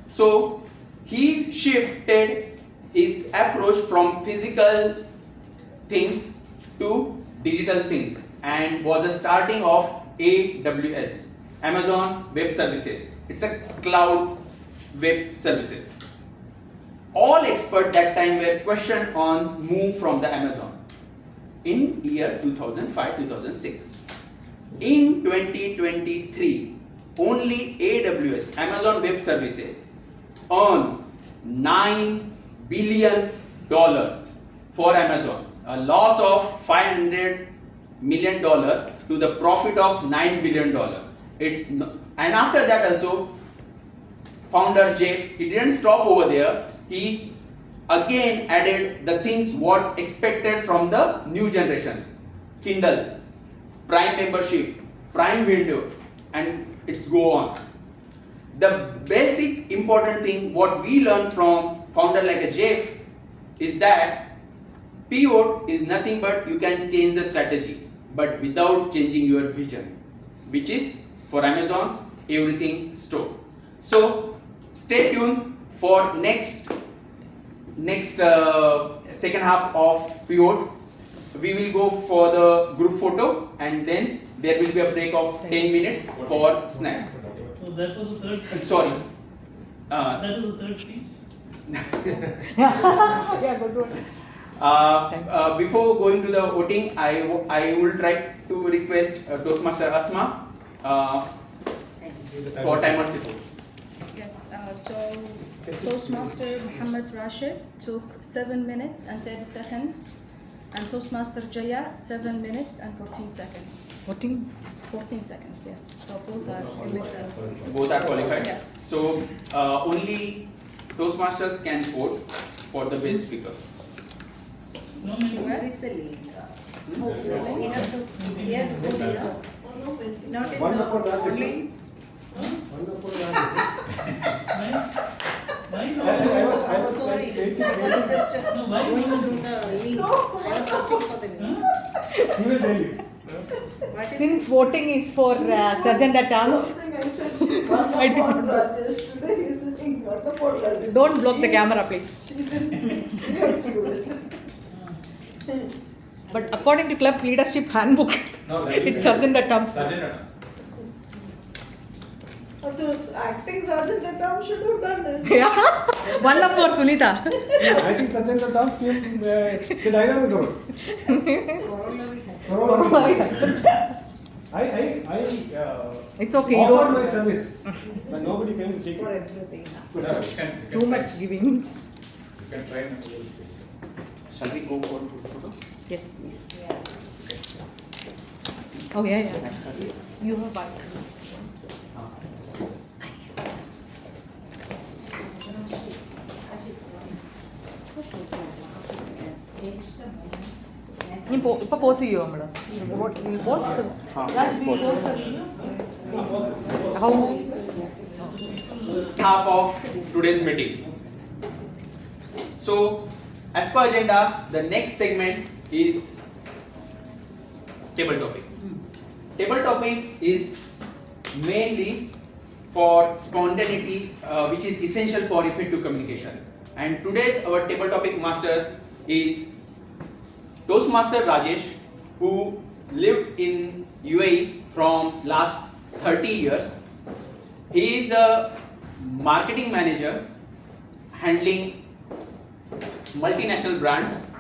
So he shifted his approach from physical things to digital things and was the starting of AWS, Amazon Web Services. It's a cloud web services. All experts that time were questioned on move from the Amazon in year 2005-2006. In 2023, only AWS, Amazon Web Services, earned $9 billion for Amazon, a loss of $500 million to the profit of $9 billion. And after that also, founder Jeff, he didn't stop over there. He again added the things what expected from the new generation. Kindle, Prime membership, Prime window, and it's go on. The basic important thing what we learn from founder like a Jeff is that pivot is nothing but you can change the strategy, but without changing your vision, which is for Amazon, everything stored. So stay tuned for next second half of pivot. We will go for the group photo and then there will be a break of 10 minutes for snacks. So that was the third speech. Sorry. That was the third speech. Yeah, good. Before going to the voting, I will try to request Toastmaster Asma for timers report. Yes, so Toastmaster Muhammad Rashid took 7 minutes and 30 seconds, and Toastmaster Jaya 7 minutes and 14 seconds. 14 seconds, yes. So both are eligible. Both are qualified? Yes. So only Toastmasters can vote for the best speaker. No, no, no. Where is the link? Really? You have to, you have to put here. Not in One the upon that. only. I was Sorry, waiting. I was just No, why? going to the link. I was searching for the link. He will tell you. What is Since voting is for Sergeant at Arms, Something I said she's wonderful Rajesh. Today he's saying wonderful Rajesh. don't block the camera, please. She has to do it. But according to club leadership handbook, No, it's Sergeant at Arms. But the acting sergeant at arms should have done it. Yeah, one love for Sunita. I think Satyan Pratap came the dynamic role. It's okay, you offered don't. my service, but nobody came to take for it. everything? Too much giving. Shall we go for group photo? Yes, please. Yeah. Oh, yeah, yeah. Next, sorry. You have one. ഇപ്പൊ post ചെയ്യുമോ നമ്മള് Half of today's meeting. So, as per agenda, the next segment is table topic. Table topic is mainly for spontaneity, which is essential for effective communication. And today's our table topic master is Toastmaster Rajesh, who lived in UAE from last 30 years. He is a marketing manager handling multinational brands,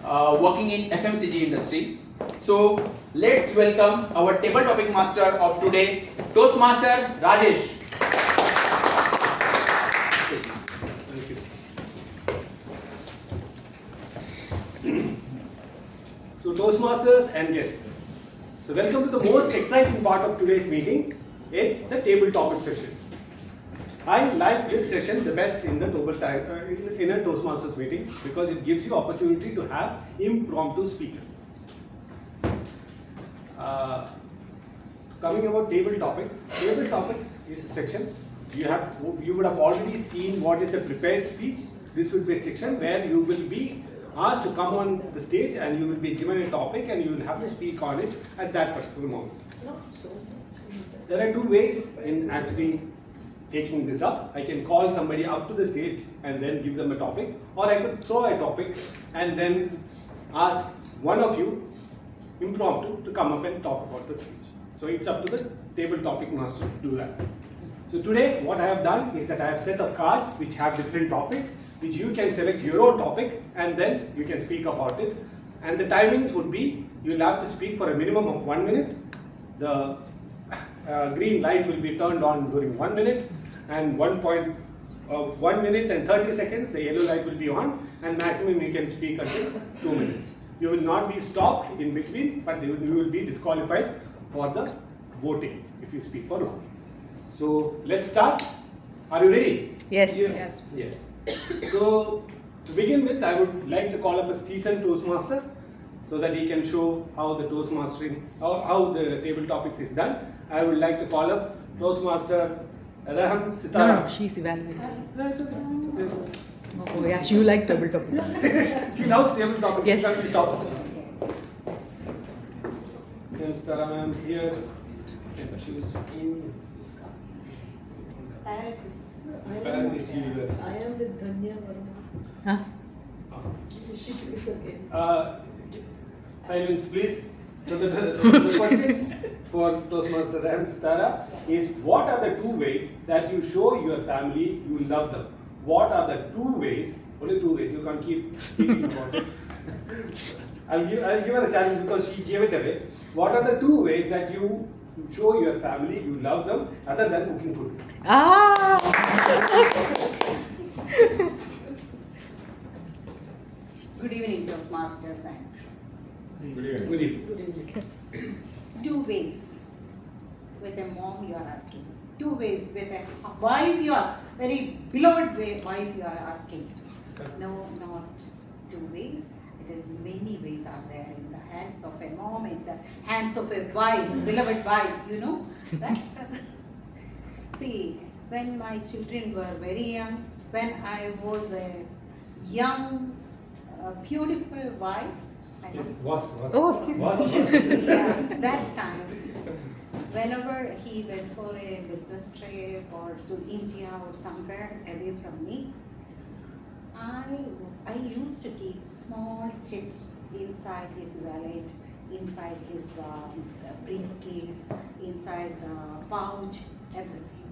working in FMCG industry. So let's welcome our table topic master of today, Toastmaster Rajesh. So Toastmasters and guests. So welcome to the most exciting part of today's meeting. It's the table topic session. I like this session the best in the in a Toastmasters meeting because it gives you opportunity to have impromptu speeches. Coming about table topics is a section you would have already seen what is the prepared speech. This would be a section where you will be asked to come on the stage and you will be given a topic and you will have to speak on it at that particular moment. There are two ways in actually taking this up. I can call somebody up to the stage and then give them a topic, or I could throw a topic and then ask one of you impromptu to come up and talk about the speech. So it's up to the table topic master to do that. So today what I have done is that I have set of cards which have different topics, which you can select your own topic and then you can speak about it. And the timings would be, you will have to speak for a minimum of 1 minute. The green light will be turned on during 1 minute, and 1 minute and 30 seconds the yellow light will be on, and maximum you can speak until 2 minutes. You will not be stopped in between, but you will be disqualified for the voting if you speak for long. So let's start. Are you ready? Yes. Yes. So to begin with, I would like to call up a seasoned Toastmaster so that he can show how the Toastmastering, how the table topics is done. I would like to call up Toastmaster Raham Sitara. No, she's evaluating. It's okay. Oh yeah, you like table topics. She loves table topics. Yes. She can't be Yes, Sitara ma'am here. She was in Paris University. I am with Dhanya Verma. Huh? It's okay. Silence, please. So the question for Toastmaster Raham Sitara is, what are the two ways that you show your family you love them? What are the two ways? Only two ways. You can't keep speaking about it. I'll give her a challenge because she gave it away. What are the two ways that you show your family you love them other than cooking food? Good evening, Toastmasters and Good evening. Good evening. two ways with a mom you are asking. Two ways with a wife you are, very beloved wife you are asking. No, not two ways. It is many ways are there in the hands of a mom, in the hands of a wife, beloved wife, you know. That, see, when my children were very young, when I was a young, beautiful wife, I was. Yeah, that time, whenever he went for a business trip or to India or somewhere away from me, I used to keep small chits inside his wallet, inside his briefcase, inside the pouch, everything.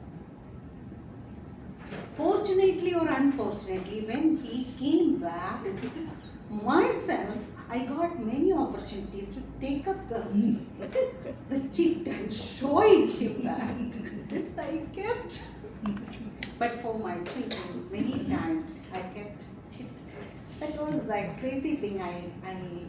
Fortunately or unfortunately, when he came back, myself, I got many opportunities to take up the chit and showing him back. This I kept. But for my children, many times I kept chit. That was a crazy thing I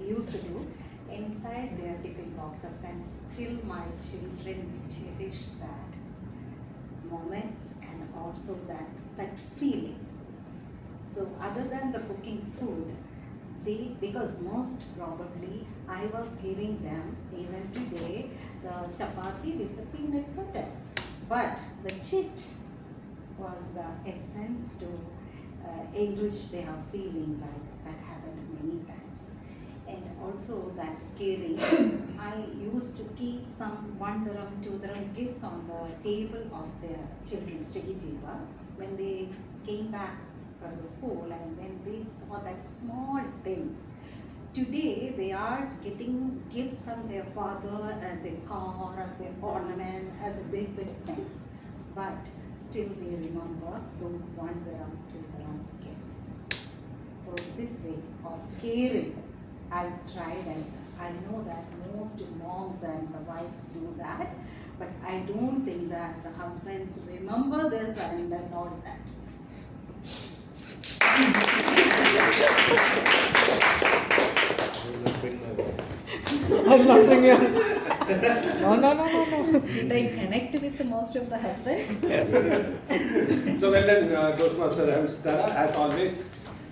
used to do inside their tiffin boxes, and still my children cherish that moments and also that feeling. So other than the cooking food, because most probably I was giving them even today the chapati with the peanut butter, but the chit was the essence to enrich their feeling, like that happened many times. And also that caring. I used to keep some 1 dirham, 2 dirham gifts on the table of their children, study table, when they came back from the school and when they saw that small things. Today they are getting gifts from their father as a car, as an ornament, as a big things. But still they remember those 1 dirham, 2 dirham gifts. So this way of caring, I tried, and I know that most moms and the wives do that, but I don't think that the husbands remember this and all that. I'm not bringing it. No. Did I connect with most of the husbands? So well done, Toastmaster Tara, as always,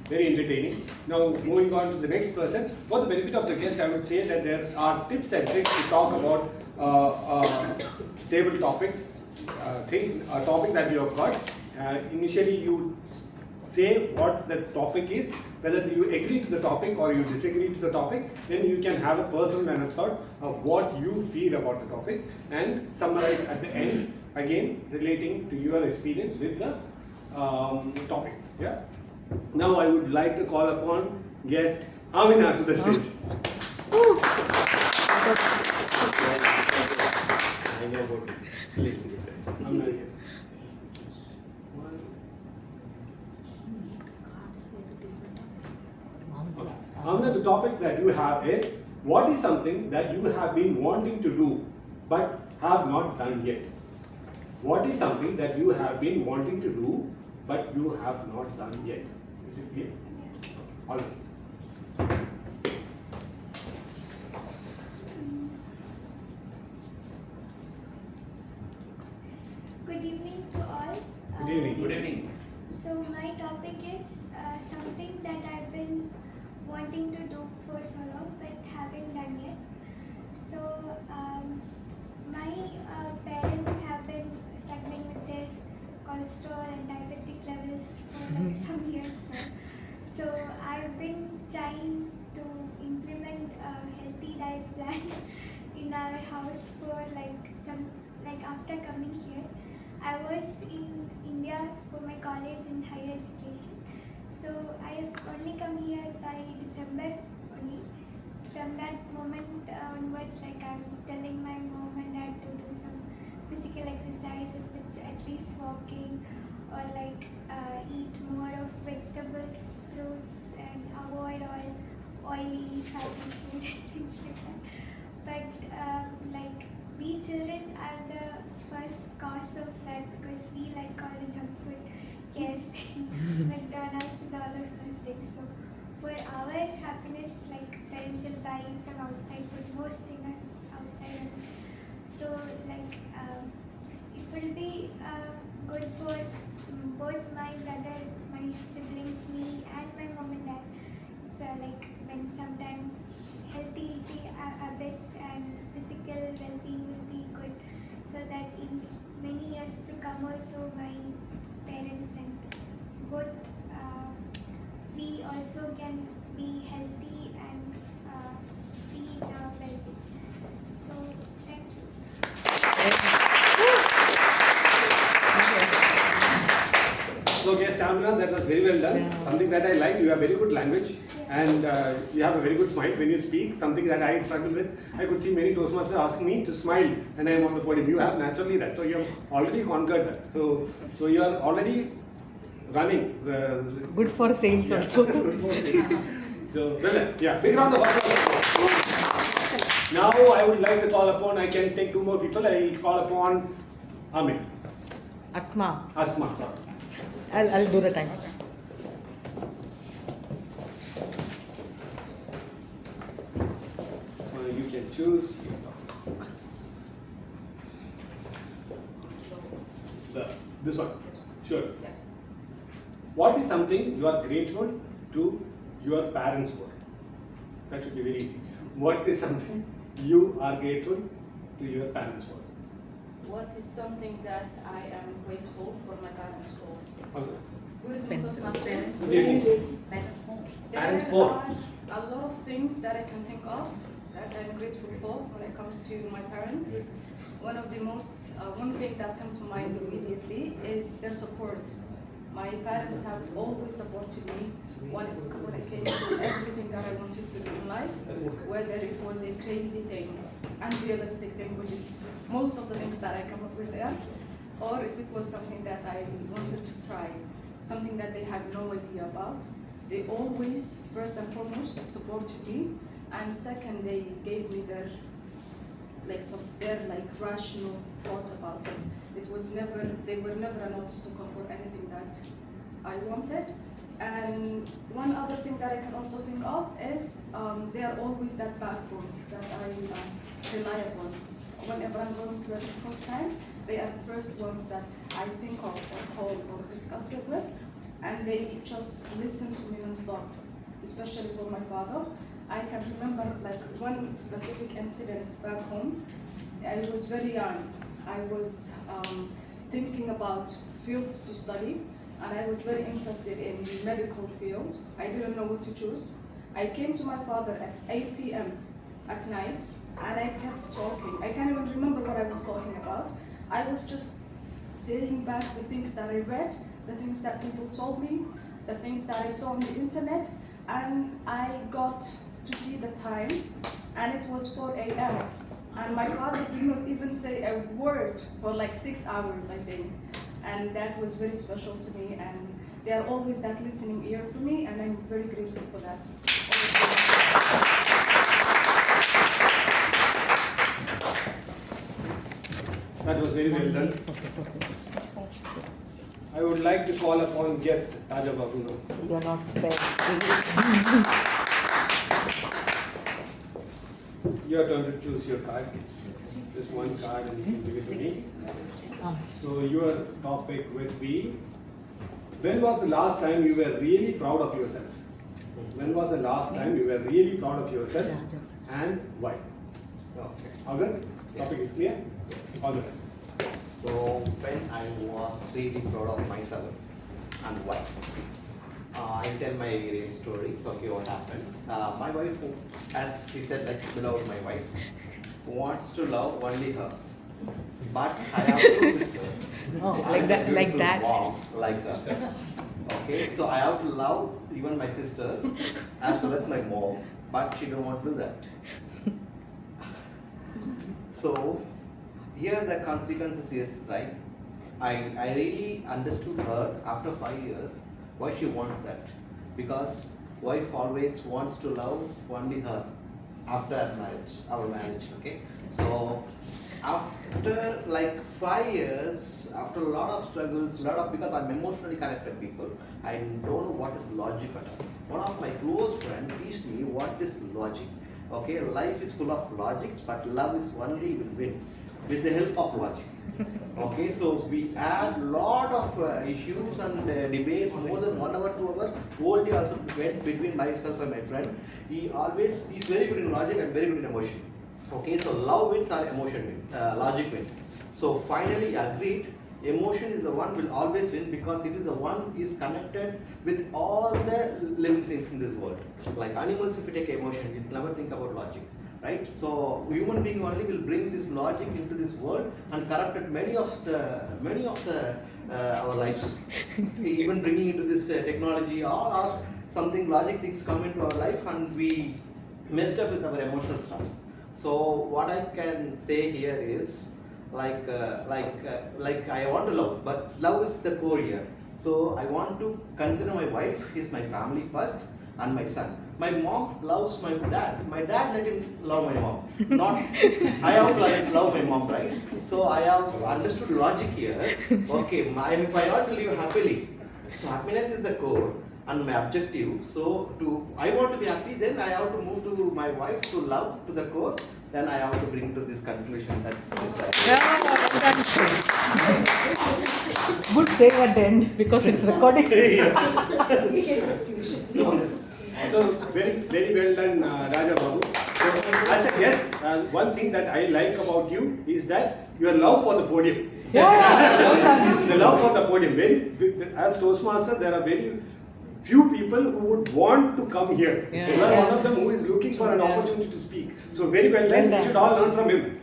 very entertaining. Now moving on to the next person. For the benefit of the guest, I would say that there are tips and tricks to talk about table topics, a topic that you have got. Initially you say what the topic is, whether you agree to the topic or you disagree to the topic, then you can have a personal and a thought of what you feel about the topic and summarize at the end, again relating to your experience with the topic. Yeah. Now I would like to call upon guest Amina to the stage. I know about it. Amina here. Amina, the topic that you have is, what is something that you have been wanting to do but have not done yet? What is something that you have been wanting to do but you have not done yet? Is it clear? All right. Good evening to all. Good evening. Good evening. So my topic is something that I've been wanting to do for so long but haven't done yet. So my parents have been struggling with their cholesterol and diabetic levels for like some years now. So I've been trying to implement a healthy diet plan in our house for after coming here. I was in India for my college and higher education. So I have only come here by December only. From that moment onwards, I'm telling my mom and dad to do some physical exercise, if it's at least walking, or eat more of vegetables, fruits, and avoid all oily, fatty food and things like that. But we children are the first cause of that because we like all the junk food, KFC, McDonald's and all of those things. So for our happiness, parents will buy from outside food, most things outside. So it will be good for both my brother, my siblings, me and my mom and dad. So when sometimes healthy eating habits and physical well-being will be good, so that in many years to come also my parents and both we also can be healthy and be in our well-being. So thank you. So guest Amina, that was very well done. Yeah. Something that I like, you have very good language and you have a very good smile when you speak. Something that I struggle with. I could see many Toastmasters asking me to smile and I am on the podium. You have naturally that. So you have already conquered that. So you are already running. Good for sales also. Good for sales. So well done. Yeah, big round of applause. Now I would like to call upon, I can take two more people. I will call upon Amin. Asma. Asma. I'll do the time. So you can choose this one. Sure. Yes. What is something you are grateful to your parents for? That should be very easy. What is something you are grateful to your parents for? What is something that I am grateful for my parents for? Okay. Good evening, Toastmasters. Good evening. There sport. are a lot of things that I can think of that I'm grateful for when it comes to my parents. One thing that comes to mind immediately is their support. My parents have always supported me when it came to everything that I wanted to do in life, whether it was a crazy thing, unrealistic thing, which is most of the things that I come up with there, or if it was something that I wanted to try, something that they had no idea about. They always, first and foremost, supported me, and second, they gave me their rational thought about it. They were never an obstacle for anything that I wanted. And one other thing that I can also think of is they are always that backbone that I rely upon. Whenever I'm going through a difficult time, they are the first ones that I think of or call or discuss it with, and they just listen to me non-stop, especially for my father. I can remember one specific incident back home. I was very young. I was thinking about fields to study, and I was very interested in the medical field. I didn't know what to choose. I came to my father at 8 p.m. at night, and I kept talking. I can't even remember what I was talking about. I was just saying back the things that I read, the things that people told me, the things that I saw on the internet, and I got to see the time, and it was 4 a.m. And my father did not even say a word for 6 hours, I think. And that was very special to me, and they are always that listening ear for me, and I'm very grateful for that. That was very well done. I would like to call upon guest Raja Babu now. You are not spared. Your turn to choose your card. Just one card and you can give it to me. So your topic would be, when was the last time you were really proud of yourself? When was the last time you were really proud of yourself and why? Okay. Agar, topic is clear? Yes. All the best. So when I was really proud of myself and why? I'll tell my real story. Okay, what happened? My wife, as she said, beloved, my wife wants to love only her. But I have two sisters. Oh, like that. Mom, like sisters. Okay, so I have to love even my sisters as well as my mom, but she don't want to do that. So here the consequences is right. I really understood her after 5 years why she wants that, because wife always wants to love only her after marriage, our marriage. Okay, so after 5 years, after a lot of struggles, because I'm emotionally connected people, I don't know what is logic at all. One of my close friends teach me what is logic. Okay, life is full of logic, but love is only will win with the help of logic. Okay, so we had lot of issues and debates, more than 1 hour, 2 hours. Whole day also went between myself and my friend. He's very good in logic and very good in emotion. Okay, so love wins or emotion wins, logic wins. So finally agreed, emotion is the one will always win, because it is the one is connected with all the living things in this world. Like animals, if you take emotion, you never think about logic. Right? So human being only will bring this logic into this world and corrupted many of the our lives. Even bringing into this technology or something logic things come into our life, and we messed up with our emotional stuff. So what I can say here is I want to love, but love is the core here. So I want to consider my wife, is my family first, and my son. My mom loves my dad. My dad let him love my mom. Not I have to love my mom, right? So I have understood logic here. Okay, if I want to live happily, so happiness is the core and my objective. So I want to be happy, then I have to move to my wife to love to the core. Then I have to bring to this conclusion. That's it. Good saying at the end, because it's recording. So very, very well done, Raja Babu. as a guest, one thing that I like about you is that your love for the podium. The love for the podium. As Toastmaster, there are very few people who would want to come here. Yeah. You are one of them who is looking for an opportunity to speak. So very well done. We should all learn from him.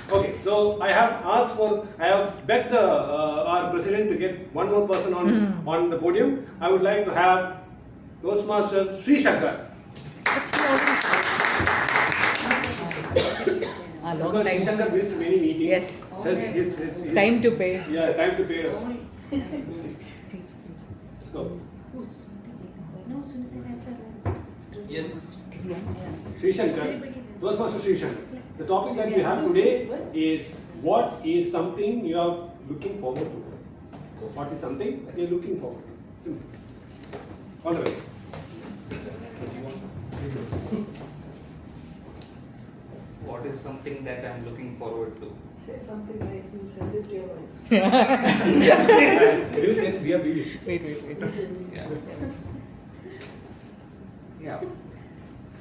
Okay, so I have begged our president to get one more person on the podium. I would like to have Toastmaster Sri Shankar. Because Sri Shankar missed many meetings. Yes. His Time to pay. Yeah, time to pay. Let's go. Yes. Sri Shankar, Toastmaster Sri Shankar. The topic that we have today is what is something you are looking forward to? So what is something that you are looking forward to? Simple. All the way. What is something that I'm looking forward to? Say something nice, we'll send it to your wife. We will send via video. Wait. Yeah. Yeah.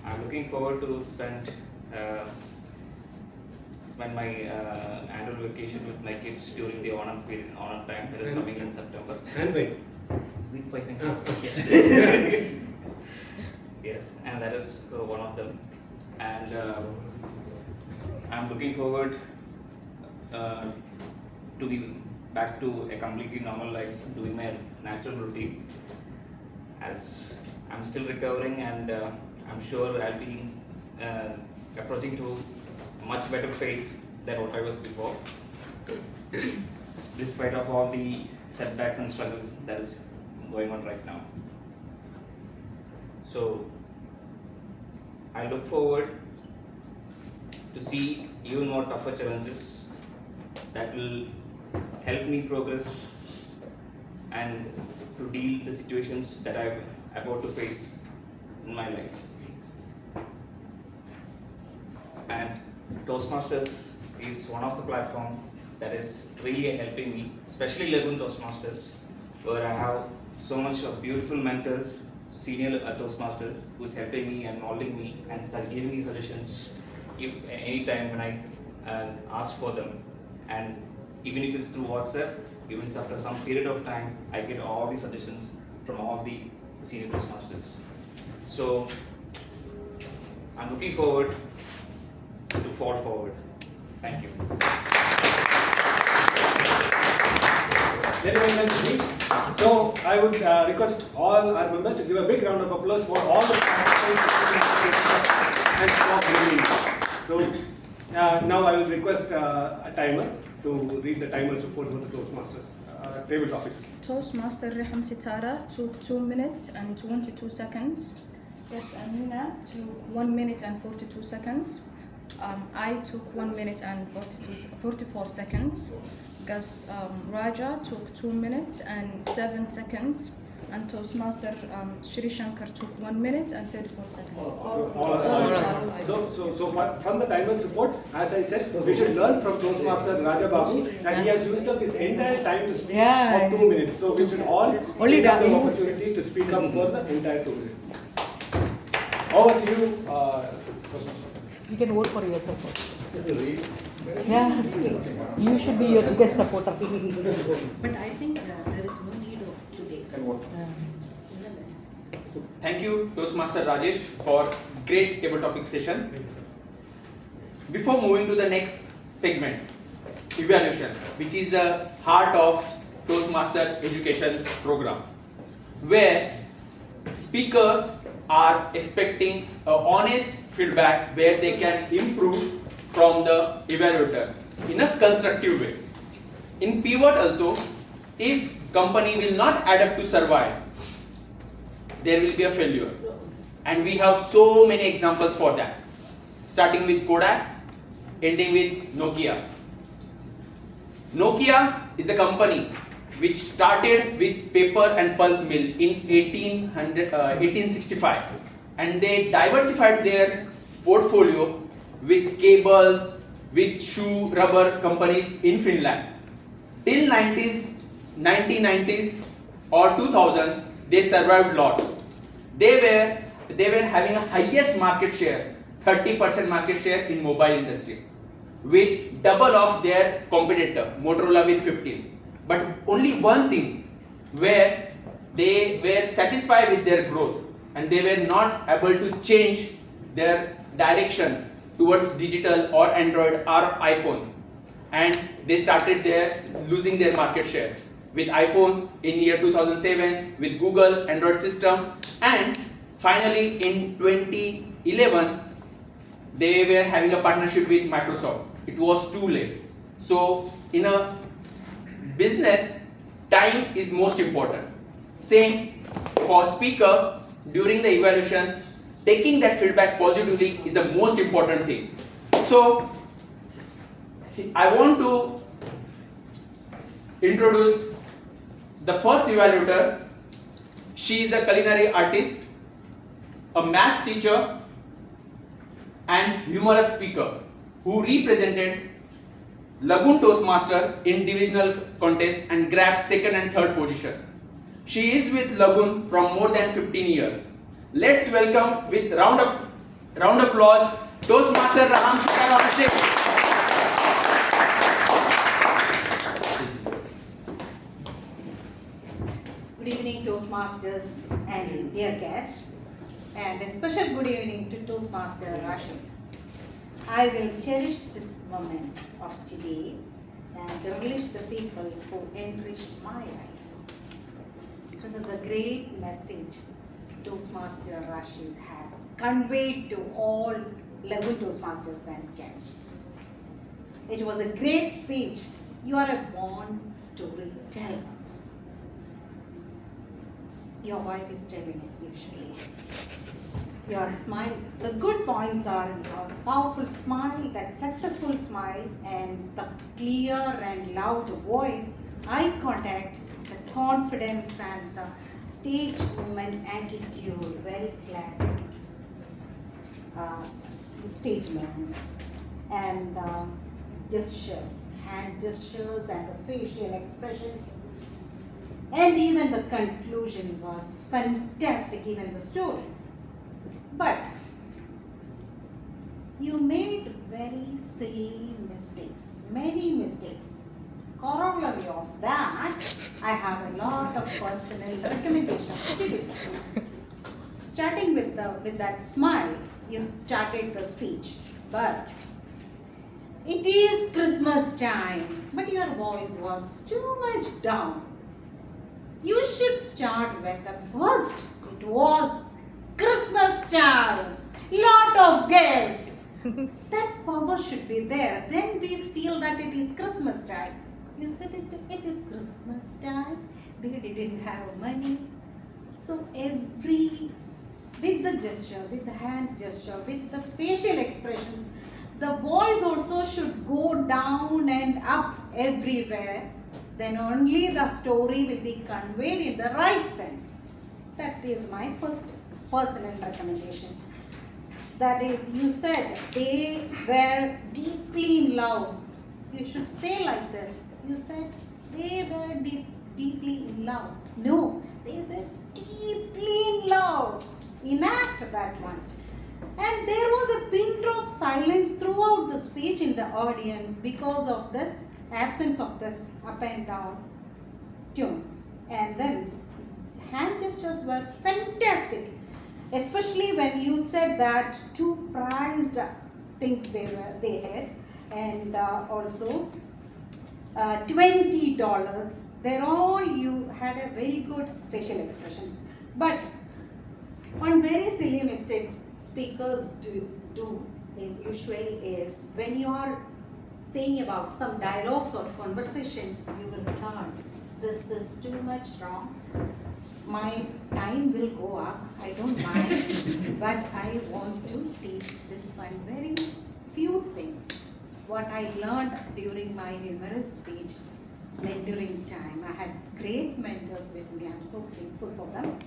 I'm looking forward to spend my annual vacation with my kids during the Onam period, Onam time that is coming in September. And wait. With wife and kids. Yes. Yes, and that is one of them. And I'm looking forward to be back to a completely normal life, doing my natural routine. As I'm still recovering, and I'm sure I'll be approaching to a much better phase than what I was before, despite of all the setbacks and struggles that is going on right now. So I look forward to see even more tougher challenges that will help me progress and to deal the situations that I'm about to face in my life. And Toastmasters is one of the platforms that is really helping me, especially Lagoon Toastmasters, where I have so much of beautiful mentors, senior Toastmasters, who's helping me and molding me and giving me suggestions any time when I ask for them. And even if it's through WhatsApp, even after some period of time, I get all the suggestions from all the senior Toastmasters. So I'm looking forward to fall forward. Thank you. Very well done, Sri. So I would request all our members to give a big round of applause for all the participants and for bringing. So now I will request a timer to read the timer's report for the Toastmasters. Table topic. Toastmaster Reham Sitara took 2 minutes and 22 seconds. Yes, Amina took 1 minute and 42 seconds. I took 1 minute and 44 seconds. Gus Raja took 2 minutes and 7 seconds. And Toastmaster Sri Shankar took 1 minute and 34 seconds. So from the timer's report, as I said, we should learn from Toastmaster Raja Babu that he has used up his entire time to speak of 2 minutes. So we should all take the opportunity to speak up for the entire 2 minutes. Over to you, Toastmaster. You can vote for yourself. Yeah, you should be your biggest supporter. But I think there is no need of today. Thank you, Toastmaster Rajesh, for great table topic session. Before moving to the next segment, evaluation, which is the heart of Toastmaster education program, where speakers are expecting honest feedback where they can improve from the evaluator in a constructive way. In pivot also, if company will not adapt to survive, there will be a failure. And we have so many examples for that. Starting with Kodak, ending with Nokia. Nokia is a company which started with paper and pulp mill in 1865. And they diversified their portfolio with cables, with shoe, rubber companies in Finland. Till 1990s or 2000, they survived a lot. They were they were having a highest market share, 30% market share in mobile industry, with double of their competitor, Motorola with 15. But only one thing, where they were satisfied with their growth and they were not able to change their direction towards digital or Android or iPhone, and they started losing their market share with iPhone in year 2007, with Google Android system, and finally in 2011 they were having a partnership with Microsoft. It was too late. So in a business, time is most important. Same for speaker, during the evaluation, taking that feedback positively is the most important thing. So I want to introduce the first evaluator. She is a culinary artist, a math teacher, and humorous speaker who represented Lagoon Toastmaster in divisional contest and grabbed second and third position. She is with Lagoon from more than 15 years. Let's welcome with round applause Toastmaster Raham Sikar on stage. Good evening, Toastmasters and dear guests, and a special good evening to Toastmaster Rashid. I will cherish this moment of today and relish the people who enriched my life. This is a great message Toastmaster Rashid has conveyed to all Lagoon Toastmasters and guests. It was a great speech. You are a born storyteller. Your wife is telling us usually. Your smile, the good points are your powerful smile, that successful smile, and the clear and loud voice, eye contact, the confidence, and the stage movement attitude, very classic stage movements, and gestures, hand gestures, and the facial expressions. And even the conclusion was fantastic, even the story. But you made very silly mistakes, many mistakes. Corollary of that, I have a lot of personal recommendations to do. Starting with that smile, you started the speech. But it is Christmas time, but your voice was too much down. You should start with the first. It was Christmas time. Lot of gifts. That power should be there. Then we feel that it is Christmas time. You said it is Christmas time. They didn't have money. So with the gesture, with the hand gesture, with the facial expressions, the voice also should go down and up everywhere. Then only the story will be conveyed in the right sense. That is my first personal recommendation. That is, you said they were deeply in love. You should say like this. You said they were deeply in love. No, they were deeply in love. Enact that one. And there was a pin drop silence throughout the speech in the audience because of this absence of this up and down tune. And then hand gestures were fantastic, especially when you said that two prized things they had, and also $20. They're all, you had a very good facial expressions. But one very silly mistakes speakers do usually is when you are saying about some dialogues or conversation, you will turn. This is too much wrong. My time will go up, I don't mind, but I want to teach this one very few things. What I learned during my humorous speech, mentoring time. I had great mentors with me, I'm so grateful for them.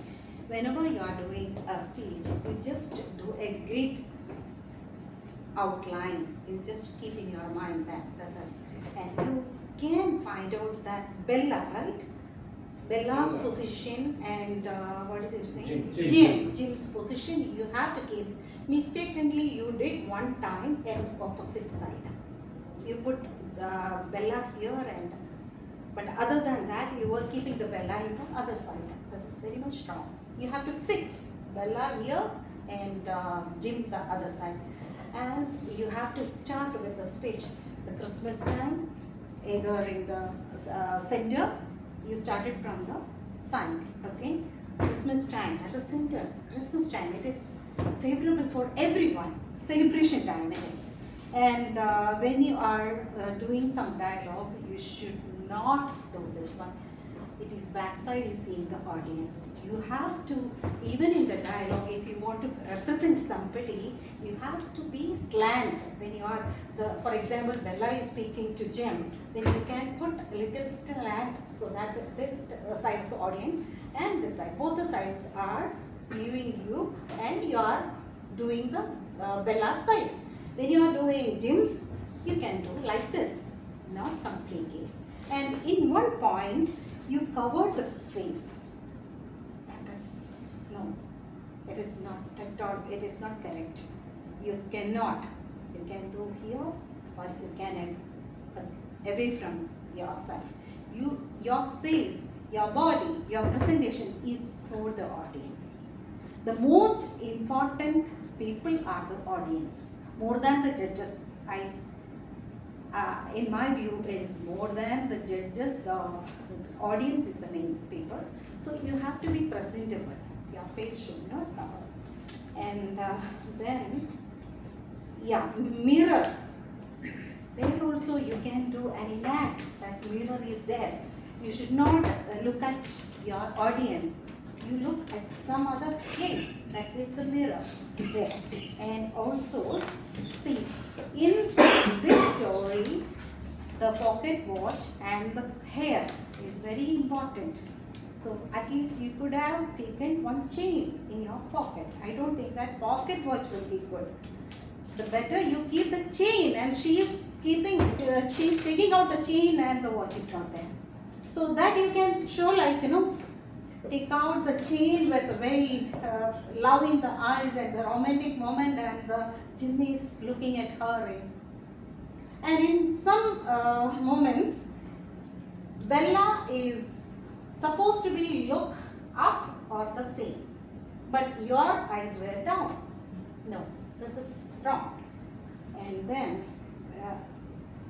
Whenever you are doing a speech, you just do a great outline. You just keep in your mind that this is, and you can find out that Bella, right? Bella's position and what is his name? Jim's position you have to keep. Mistakenly you did one time an opposite side. You put Bella here and but other than that you were keeping the Bella in the other side. This is very much wrong. You have to fix Bella here and Jim the other side. And you have to start with the speech. The Christmas time, either in the center, you started from the side, okay? Christmas time at the center. Christmas time, it is favorable for everyone. Celebration time it is. And when you are doing some dialogue, you should not do this one. It is backside is seeing the audience. You have to, even in the dialogue, if you want to represent somebody, you have to be slant. When you are, for example, Bella is speaking to Jim, then you can put a little slant so that this side of the audience and this side, both the sides are viewing you and you are doing the Bella's side. When you are doing Jim's, you can do like this, not completely. And in one point, you cover the face. That is, no, it is not at all, it is not correct. You cannot, you can do here or you can away from yourself. Your face, your body, your presentation is for the audience. The most important people are the audience, more than the judges. In my view, is more than the judges, the audience is the main people. So you have to be presentable. Your face should not cover. And then, yeah, mirror. There also you can do an act that mirror is there. You should not look at your audience. You look at some other place. That is the mirror there. And also, see, in this story, the pocket watch and the hair is very important. So at least you could have taken one chain in your pocket. I don't think that pocket watch will be good. The better you keep the chain, and she is keeping, she's taking out the chain and the watch is not there. So that you can show, like, take out the chain with very love in the eyes and the romantic moment, and the Jim is looking at her. And in some moments, Bella is supposed to be look up or the same, but your eyes were down. No, this is wrong. And then,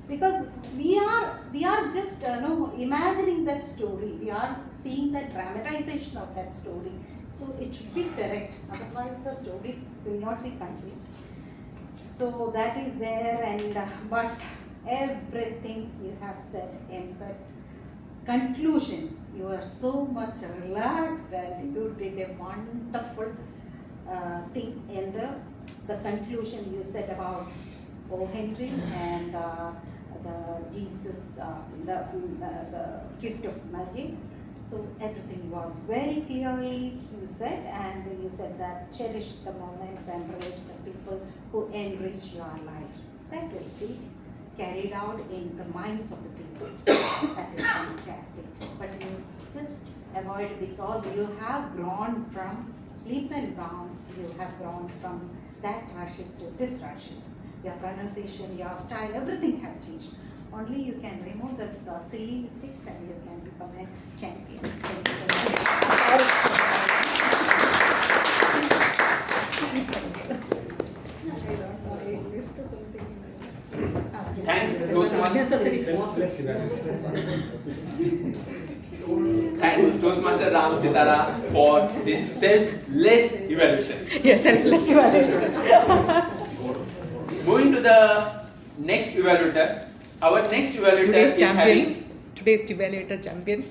because we are just imagining that story, we are seeing the dramatization of that story. So it should be correct, otherwise the story will not be complete. So that is there, and but everything you have said in that conclusion, you are so much relaxed and you did a wonderful thing in the conclusion you said about O. Henry and the Jesus, the gift of magic. So everything was very clearly you said, and you said that cherish the moments and relish the people who enrich your life. That will be carried out in the minds of the people. That is fantastic. But you just avoid, because you have grown from leaps and bounds, you have grown from that Rashid to this Rashid. Your pronunciation, your style, everything has changed. Only you can remove this silly mistakes and you can become a champion. Thank you so much. Thanks, Thanks, Toastmaster Ram Sitara, for this selfless evaluation. Yes, selfless evaluation. Moving to the next evaluator. Our next evaluator Today's is champion. having. Today's evaluator champion.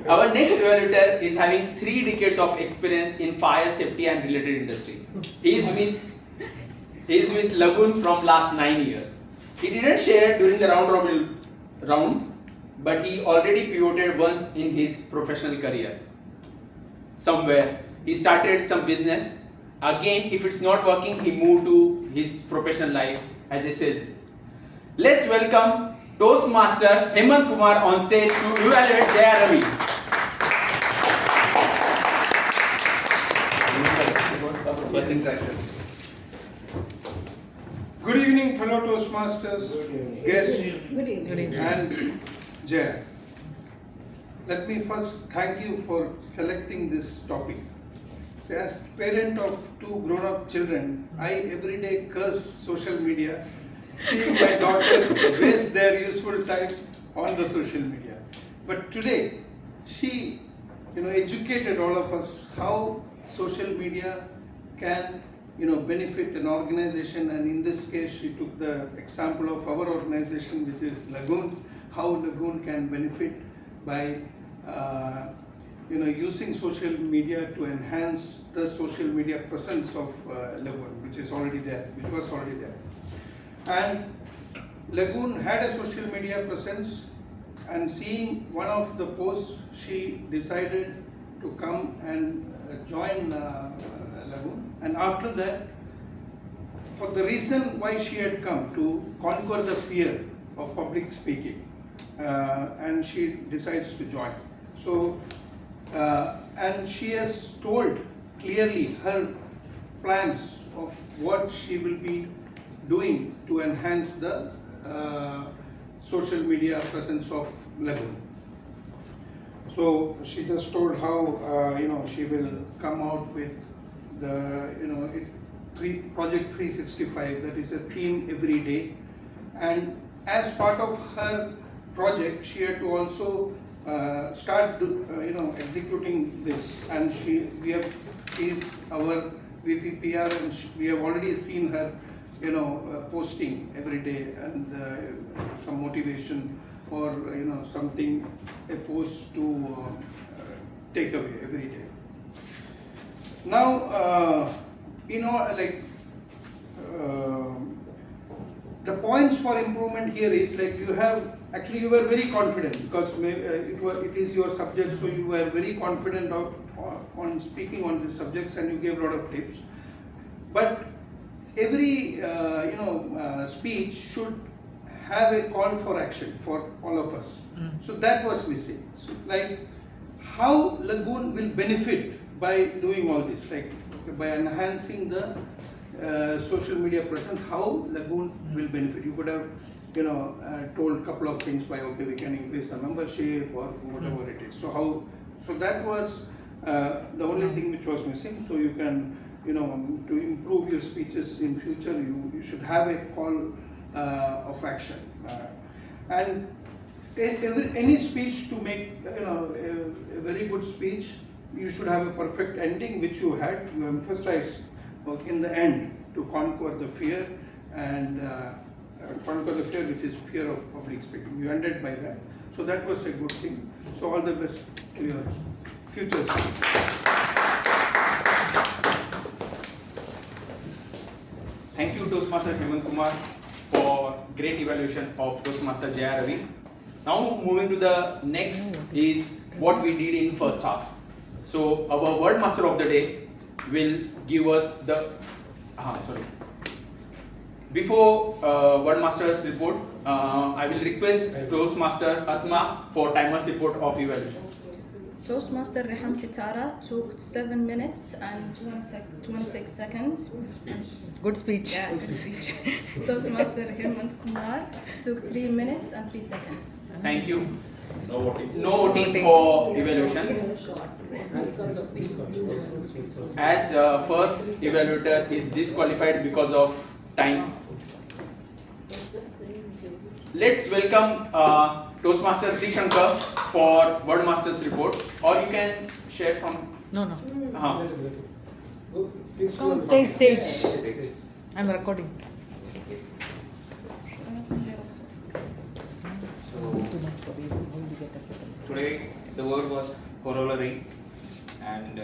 Our next evaluator is having 3 decades of experience in fire safety and related industry. He is with Lagoon from last 9 years. He didn't share during the round, but he already pivoted once in his professional career. Somewhere he started some business. Again, if it's not working, he moved to his professional life as a sales. Let's welcome Toastmaster Hemant Kumar on stage to evaluate Jaya Ravi. First interaction. Good evening, fellow Toastmasters, guests, Good evening. and Jay. Let me first thank you for selecting this topic. So as parent of 2 grown-up children, I every day curse social media, seeing my daughters waste their useful time on the social media. But today, she, educated all of us how social media can, benefit an organization, and in this case, she took the example of our organization, which is Lagoon, how Lagoon can benefit by using social media to enhance the social media presence of Lagoon, which was already there. And Lagoon had a social media presence, and seeing one of the posts, she decided to come and join Lagoon. And after that, for the reason why she had come, to conquer the fear of public speaking, and she decides to join. So, and she has told clearly her plans of what she will be doing to enhance the social media presence of Lagoon. So she just told how she will come out with the Project 365, that is a theme every day, and as part of her project, she had to also start executing this, and she is our VPPR, and we have already seen her posting every day, and some motivation or something, a post to take away every day. Now the points for improvement here is you were very confident, because it is your subject, so you were very confident on speaking on these subjects, and you gave a lot of tips. But every speech should have a call for action for all of us. So that was missing. So how Lagoon will benefit by doing all this, by enhancing the social media presence, how Lagoon will benefit. You could have told a couple of things by, okay, we can increase the membership or whatever it is. So that was the only thing which was missing. So you can, to improve your speeches in future, you should have a call of action. And any speech, to make a very good speech, you should have a perfect ending, which you had. You emphasized in the end to conquer the fear, and conquer the fear, which is fear of public speaking. You ended by that. So that was a good thing. So all the best to your future. Thank you, Toastmaster Hemant Kumar, for great evaluation of Toastmaster Jaya Ravi. Now moving to the next is what we did in first half. So our word master of the day will give us the Before word master's report, I will request Toastmaster Asma for timer's report of evaluation. Toastmaster Reham Sitara took 7 minutes and 26 seconds. Good speech. Yeah, good speech. Toastmaster Hemant Kumar took 3 minutes and 3 seconds. Thank you. No voting for evaluation. As first evaluator is disqualified because of time. Let's welcome Toastmaster Sri Shankar for word master's report, or you can share from. No. Come Stage. I'm recording. Today the word was corollary, and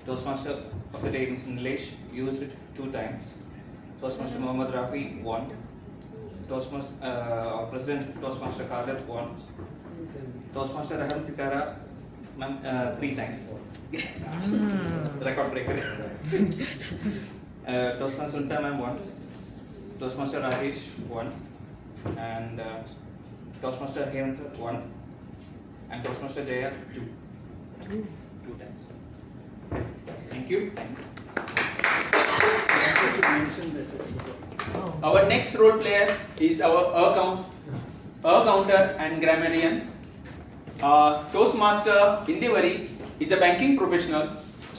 Toastmaster of the day is Nilesh used it 2 times. Toastmaster Muhammad Rafi 1. Toastmaster President Toastmaster Kader 1. Toastmaster Raham Sitara 3 times. Record breaker. Toastmaster Sunta ma'am 1. Toastmaster Rajesh 1. And Toastmaster Hemant sir 1, and Toastmaster Jaya 2. 2 times. Thank you. Our next role player is our counter and grammarian. Toastmaster Indivari is a banking professional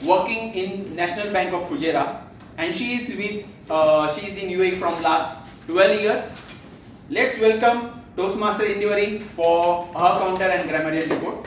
working in National Bank of Fujairah, and she is in UAE from last 12 years. Let's welcome Toastmaster Indivari for her counter and grammarian report.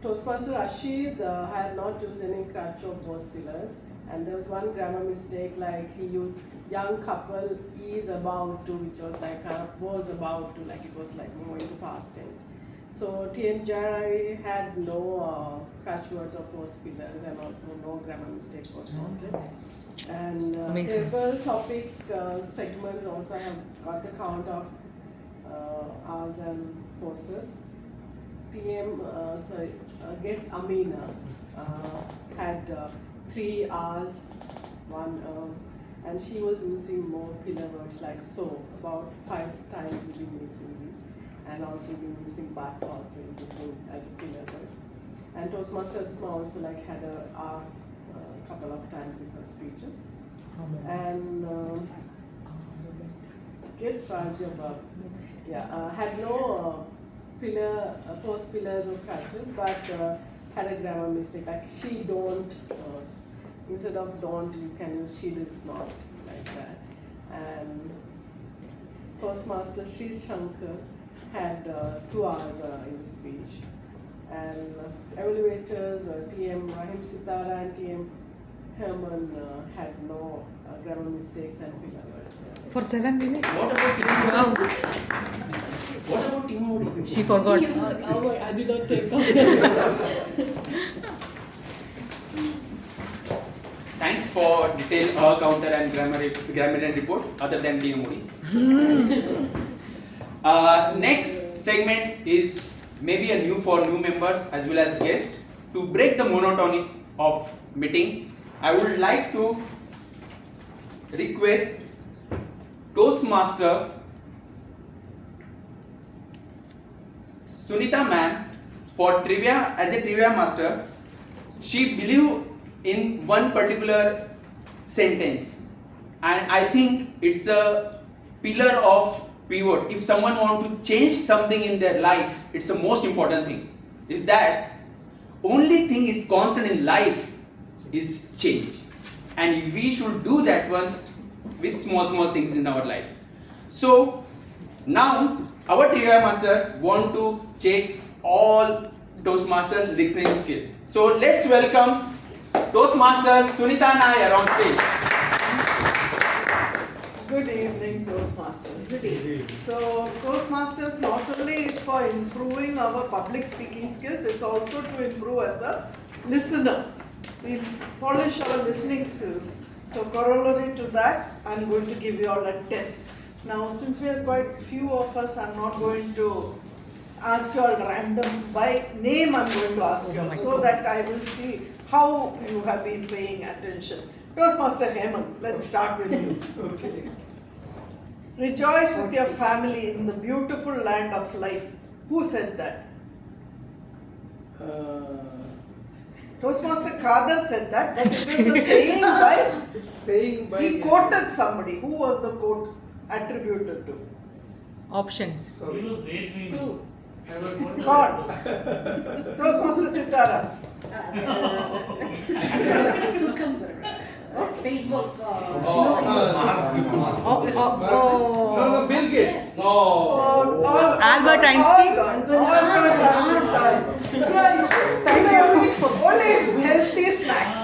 Toastmaster Rashid had not used any crutch or pose pillars, and there was one grammar mistake, like he used young couple is about to, which was like was about to, like it was like more into past tense. So TM Jai had no crutch words or pose pillars, and also no grammar mistake was noted. And table topic segments also have got the count of hours and poses. Guest Amina had 3 hours, and she was using more pillar words like so. About 5 times we've been using this, and also been using but also in between as a pillar words. And Toastmaster Asma also like had a couple of times in her speeches. And guest Rajab, had no post pillars or crutches, but had a grammar mistake, like she don't, instead of don't you can use she does not, like that. And Toastmaster Sri Shankar had 2 hours in the speech. And evaluators TM Rahim Sitara and TM Herman had no grammar mistakes and pillar words. For 7 minutes? What about Team Modi? She forgot. I did not take off. Thanks for detailed counter and grammarian report other than TM Modi. Next segment is maybe a new for new members as well as guests. To break the monotony of meeting, I would like to request Toastmaster Sunita ma'am for trivia. As a trivia master, she believed in one particular sentence, and I think it's a pillar of pivot. If someone wants to change something in their life, it's the most important thing. Is that only thing is constant in life is change, and we should do that one with small things in our life. So now our trivia master want to check all Toastmasters listening skill. So let's welcome Toastmaster Sunita Nair on stage. Good evening, Toastmasters. Good evening. So, Toastmasters not only is for improving our public speaking skills, it's also to improve as a listener. We polish our listening skills. So, corollary to that, I'm going to give you all a test. Now, since we are quite few of us, I'm not going to ask you all random by name. I'm going to ask you all so that I will see how you have been paying attention. Toastmaster Hemant, let's start with you. Okay. Rejoice with your family in the beautiful land of life. Who said that? Toastmaster Kader said that, but it was a saying by he quoted somebody. Who was the quote attributed to? Options. He was daydreaming. God. Toastmaster Sitara. Sucumber. Facebook. No, Bill Gates. No. Albert Einstein. Albert Einstein. Only healthy snacks.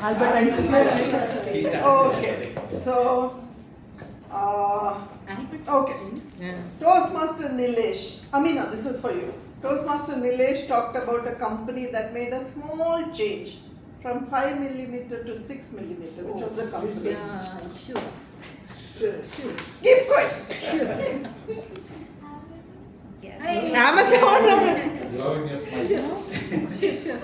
Albert Einstein. Okay. So, okay. Toastmaster Nilesh. Amina, this is for you. Toastmaster Nilesh talked about a company that made a small change from 5 millimeter to 6 millimeter, which was the company. Sure. Keep quiet. Yes. Amazon. Love in your smile. Sure.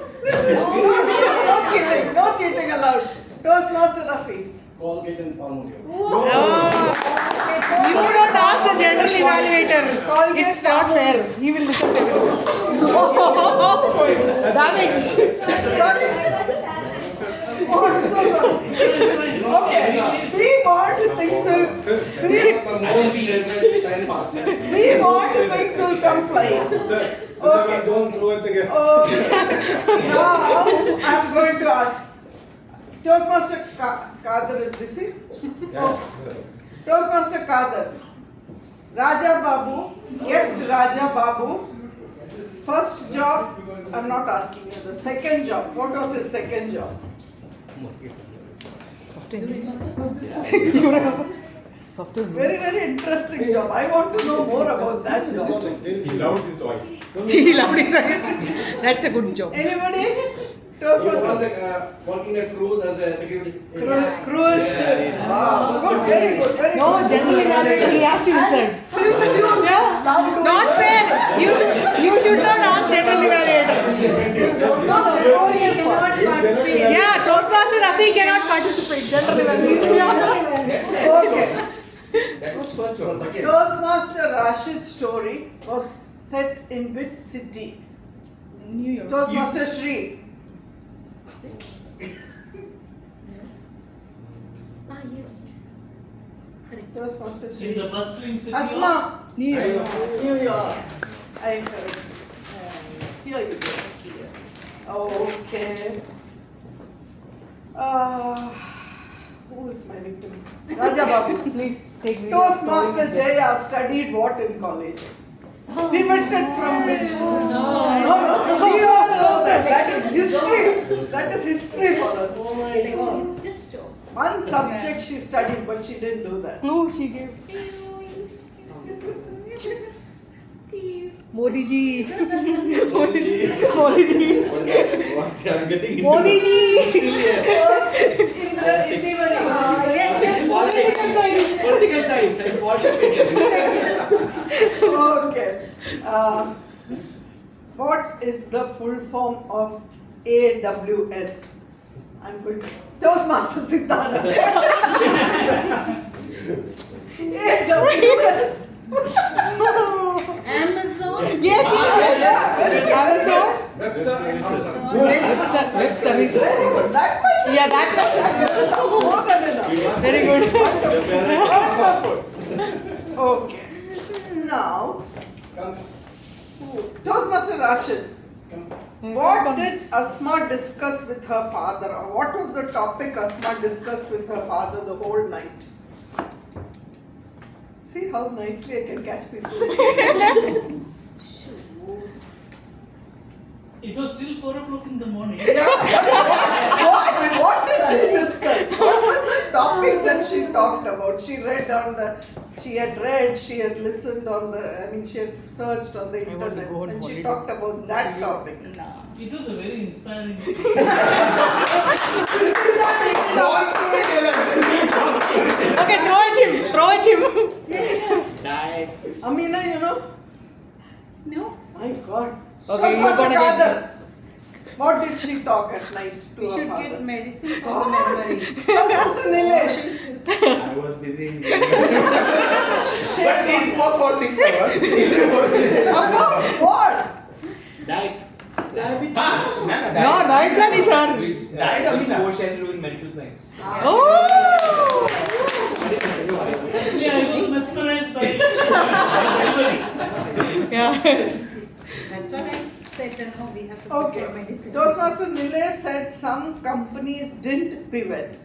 No cheating, no cheating allowed. Toastmaster Rafi. Colgate and Palmolive. You don't ask the general evaluator. Colgate It's not fair. He will listen to everything. Damage. Sorry. Oh, I'm so sorry. Okay, we want things to we want things to come flying. Okay. Don't throw at the guests. Now I'm going to ask. Toastmaster Kader is busy. Toastmaster Kader. Raja Babu, guest Raja Babu. First job, I'm not asking you. The second job. What was his second job? Very, very interesting job. I want to know more about that job. He loved his wife. He loved his wife. That's a good job. Anybody? He was working at cruise as a security. Cruise ship. Wow. Good, very good, very No, good. general evaluator, he has to decide. Since you love to Not fair. You should not ask general evaluator. Yeah, Toastmaster Rafi cannot participate. General evaluator. Okay. That was first one. Second. Toastmaster Rashid's story was set in which city? New York. Toastmaster Shri. Yes. Correct. Toastmaster In Shri. the bustling city Asma. New York. New York. I heard. Here you go. Okay. Who is my victim? Raja Babu. Please take video. Toastmaster Jaya studied what in college? Pivoted from which? No. We all know that. That is history. That is history for us. Just stop. One subject she studied, but she didn't do that. Clue she gave. Please. Modi ji. Modi ji. Modi ji. What I'm getting into. Modi ji. Indra, Political science. Okay. What is the full form of AWS? I'm going to Toastmaster Siddhara. AWS. Amazon. Yes, Amazon. Web service. Web service. That much? Yeah, that much. More than enough. Very good. Wonderful. Okay. Now, Toastmaster Rashid. What did Asma discuss with her father? Or what was the topic Asma discussed with her father the whole night? See how nicely I can catch people. It was still 4 o'clock in the morning. What did she discuss? What was the topic that she talked about? She had listened on the, she had searched on the internet and she talked about that topic. It was a very inspiring. Okay, throw at him. Throw at him. Die. Amina, you know? No. My God. Okay, you're Toastmaster gonna get- Kader. What did she talk at night to We her should father? get medicine for the memory. Toastmaster Nilesh. I was busy. But she spoke for 6 hours. About what? Diet. No, diet plan is her. Diet of Which course has to do with medical science? Oh. Actually, I was mesmerized by memory. Yeah. That's what I said, no, we have to Okay. for medicine. Toastmaster Nilesh said some companies didn't pivot.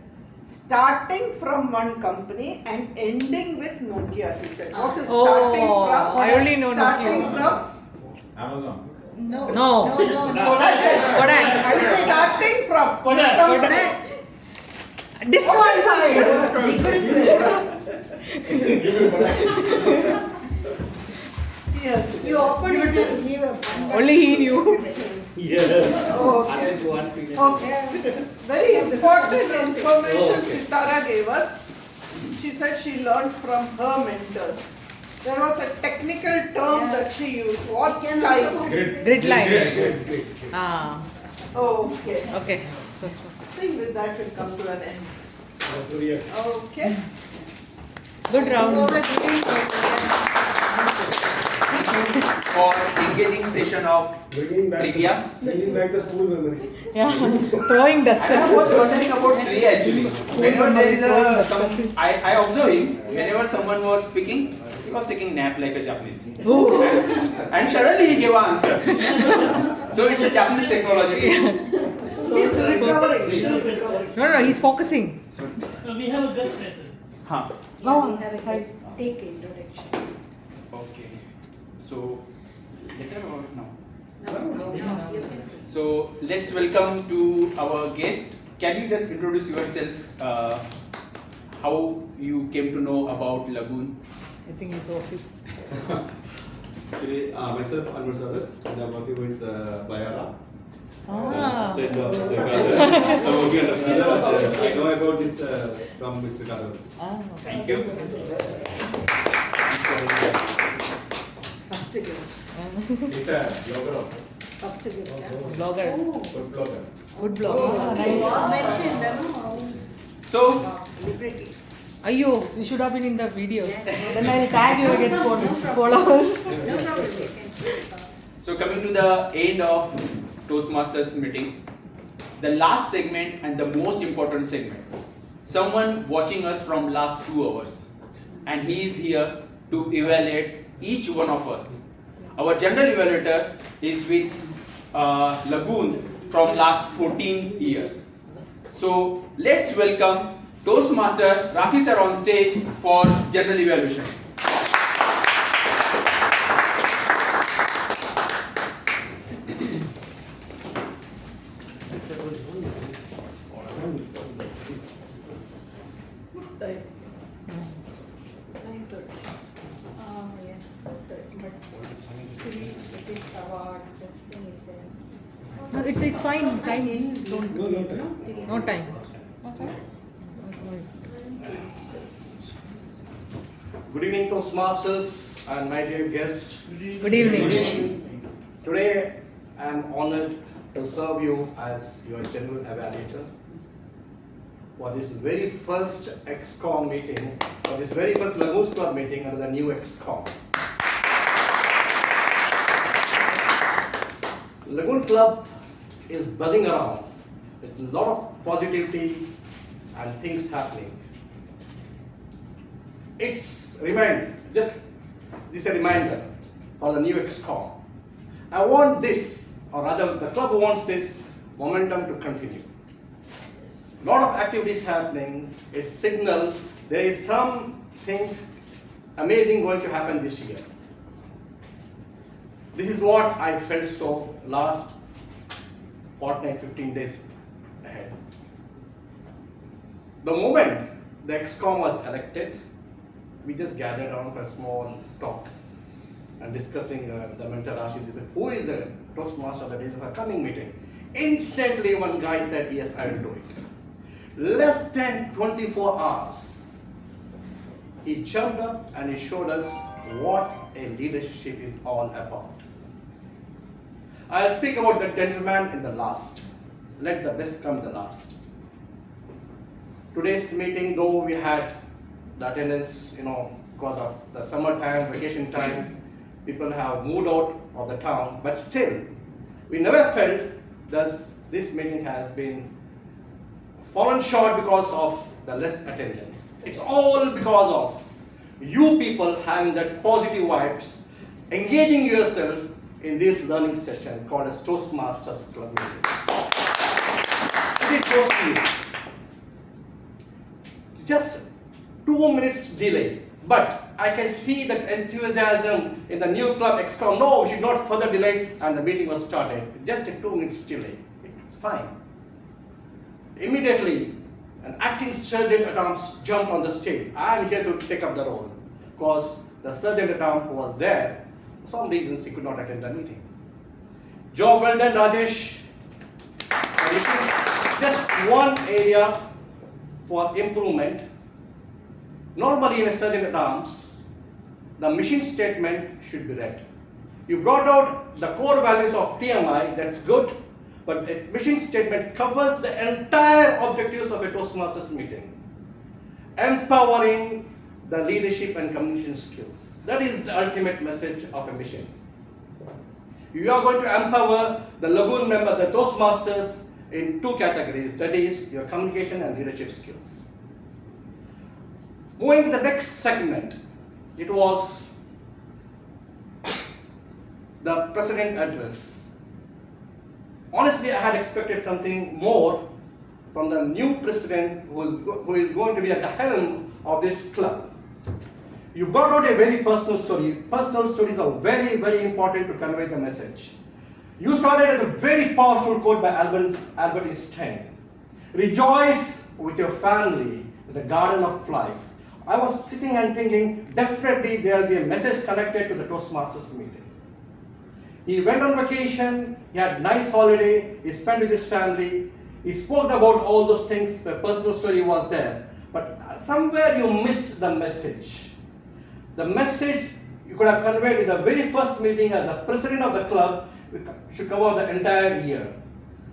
Starting from one company and ending with Nokia, he said. What is starting Oh, from? I only know starting Nokia. from Amazon. No. No. Kodak. I said starting from. Kodak. Which company? Disqualified. Yes. You opened it to give a Only he knew. Okay. Okay. Very important information Sitara gave us. She said she learned from her mentors. There was a technical term that she used. What style? Grid line. Ah. Okay. Okay. I think with that we'll come to an end. Okay. Good round. For engaging session of Bringing back the school memories. Yeah. Throwing And I dust. was wondering about Sri actually. Whenever there is I observe him, whenever someone was speaking, he was taking nap like a Japanese. And suddenly he gave an answer. So it's a Japanese technology. He's recovering, still recovering. No, he's focusing. We have a guest present. Huh. Oh, We have a hi. guest. Take introduction. Okay. So later or now? No, you can. So let's welcome to our guest. Can you just introduce yourself? How you came to know about Lagoon? I think it's office. Today, myself, unwavering, and I'm working with Bayara. Ah. I know about this from Mr. Kader. Ah. Thank you. First guest. He's a blogger also. First guest. Blogger. Good blogger. Good blogger. Ah, nice. Mentioned, So liberty. Ayo, you should have been in the video. Then I'll tag you again for followers. No problem. You can. So coming to the end of Toastmasters meeting, the last segment and the most important segment. Someone watching us from last 2 hours, and he is here to evaluate each one of us. Our general evaluator is with Lagoon from last 14 years. So let's welcome Toastmaster Rafi sir on stage for general evaluation. Time. 9:30. Yes, but still it is awards, everything is there. No, it's fine. Time. Don't. No time. Good evening, Toastmasters and my dear guests. Good evening. Today, I am honored to serve you as your general evaluator for this very first XCOM meeting, for this very first Lagoon Club meeting under the new XCOM. Lagoon Club is buzzing around with a lot of positivity and things happening. It's this is a reminder for the new XCOM. I want this, or rather the club wants this momentum to continue. A lot of activities happening, it's signal there is something amazing going to happen this year. This is what I felt so last fortnight, 15 days ahead. The moment the XCOM was elected, we just gathered around for a small talk and discussing the mentor Rashid. He said, who is the Toastmaster that is of a coming meeting? Instantly one guy said, yes, I will do it. Less than 24 hours, he jumped up and he showed us what a leadership is all about. I'll speak about the gentleman in the last. Let the best come the last. Today's meeting, though we had the attendance, because of the summer time, vacation time, people have moved out of the town, but still, we never felt this meeting has been fallen short because of the less attendance. It's all because of you people having that positive vibes, engaging yourself in this learning session called as Toastmasters Club meeting. It goes to you. It's just 2 minutes delay, but I can see that enthusiasm in the new club XCOM. No, we should not further delay, and the meeting was started. Just a 2 minutes delay. It's fine. Immediately, an acting sergeant at arms jumped on the stage. I am here to take up the role, because the sergeant at arms was there. For some reasons, he could not attend the meeting. Job well done, Rajesh. And it is just one area for improvement. Normally, in a sergeant at arms, the mission statement should be read. You brought out the core values of TMI, that's good, but a mission statement covers the entire objectives of a Toastmasters meeting. Empowering the leadership and communication skills. That is the ultimate message of a mission. You are going to empower the Lagoon member, the Toastmasters, in two categories, that is your communication and leadership skills. Moving to the next segment, it was the President address. Honestly, I had expected something more from the new president who is going to be at the helm of this club. You brought out a very personal story. Personal stories are very, very important to convey the message. You started with a very powerful quote by Albert Einstein. Rejoice with your family in the garden of life. I was sitting and thinking, definitely there will be a message connected to the Toastmasters meeting. He went on vacation, he had a nice holiday, he spent with his family, he spoke about all those things, the personal story was there. But somewhere you missed the message. The message you could have conveyed in the very first meeting as the president of the club should cover the entire year.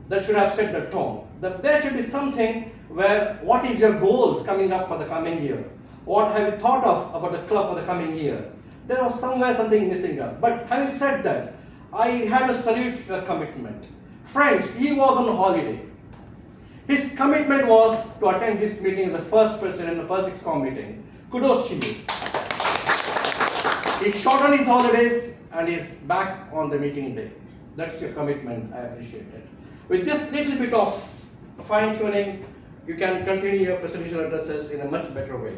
That should have set the tone. There should be something where, what is your goals coming up for the coming year? What have you thought of about the club for the coming year? There was somewhere something missing up. But having said that, I had to salute your commitment. Friends, he was on holiday. His commitment was to attend this meeting as the first president, the first ExCom meeting. Kudos to you. He shortened his holidays and is back on the meeting day. That's your commitment, I appreciate it. With just little bit of fine tuning, you can continue your presidential addresses in a much better way.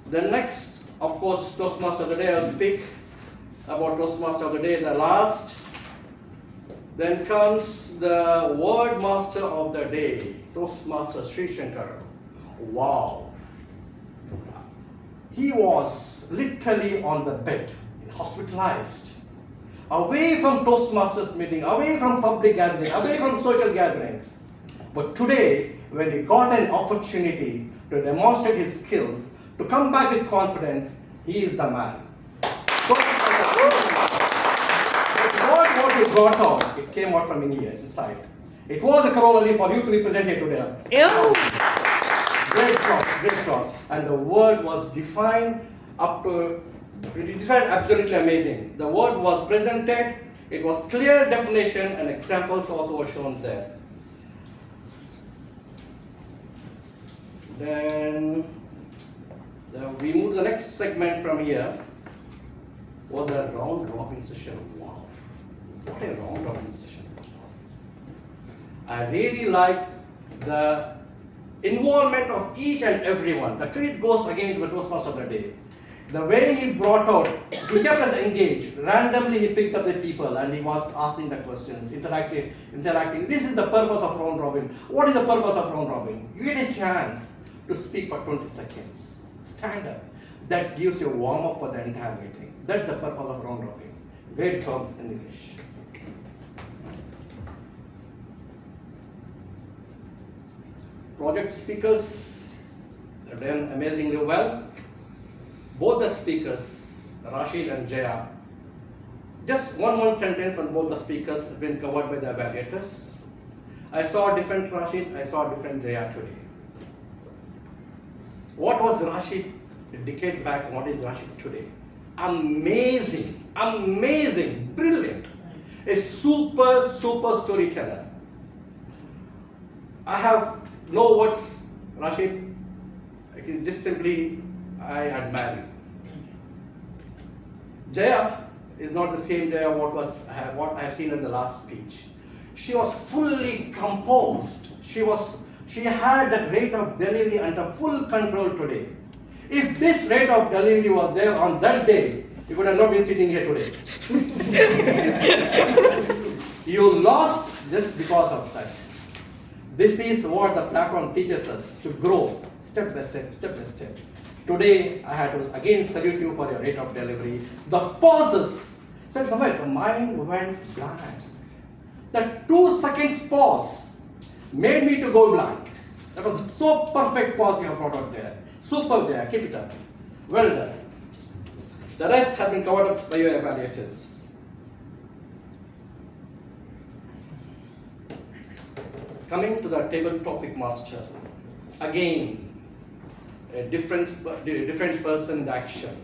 The next, of course, Toastmaster of the Day, I'll speak about Toastmaster of the Day, the last. Then comes the Word Master of the Day, Toastmaster Sri Shankar. Wow. He was literally on the bed, hospitalized, away from Toastmasters meeting, away from public gathering, away from social gatherings. But today, when he got an opportunity to demonstrate his skills, to come back with confidence, he is the man. What he brought out, it came out from India, inside. It was a corollary for you to be present here today. Great job, great job. And the word was defined absolutely amazing. The word was presented, it was clear definition, and examples also were shown there. Then we move to the next segment from here. Was a round robin session. Wow, what a round robin session it was. I really liked the involvement of each and everyone. The credit goes again to the Toastmaster of the Day. The way he brought out, he kept us engaged. Randomly he picked up the people and he was asking the questions, interacting. This is the purpose of round robin. What is the purpose of round robin? You get a chance to speak for 20 seconds. Stand up. That gives you a warm up for the entire meeting. That's the purpose of round robin. Great job in English. Project speakers, they've done amazingly well. Both the speakers, Rashid and Jaya, just one sentence on both the speakers has been covered by the evaluators. I saw a different Rashid, I saw a different Jaya today. What was Rashid a decade back and what is Rashid today? Amazing, amazing, brilliant. A super storyteller. I have no words, Rashid. It is just simply, I admire you. Jaya is not the same Jaya what I have seen in the last speech. She was fully composed. She had that rate of delivery under full control today. If this rate of delivery was there on that day, you would have not been sitting here today. You lost just because of that. This is what the platform teaches us, to grow step by step, step by step. Today, I had to again salute you for your rate of delivery. The pauses, the mind went blank. That 2 seconds pause made me to go blank. That was so perfect pause you have brought out there. Superb there, keep it up. Well done. The rest has been covered up by your evaluators. Coming to the table topic master, again, a different person in the action.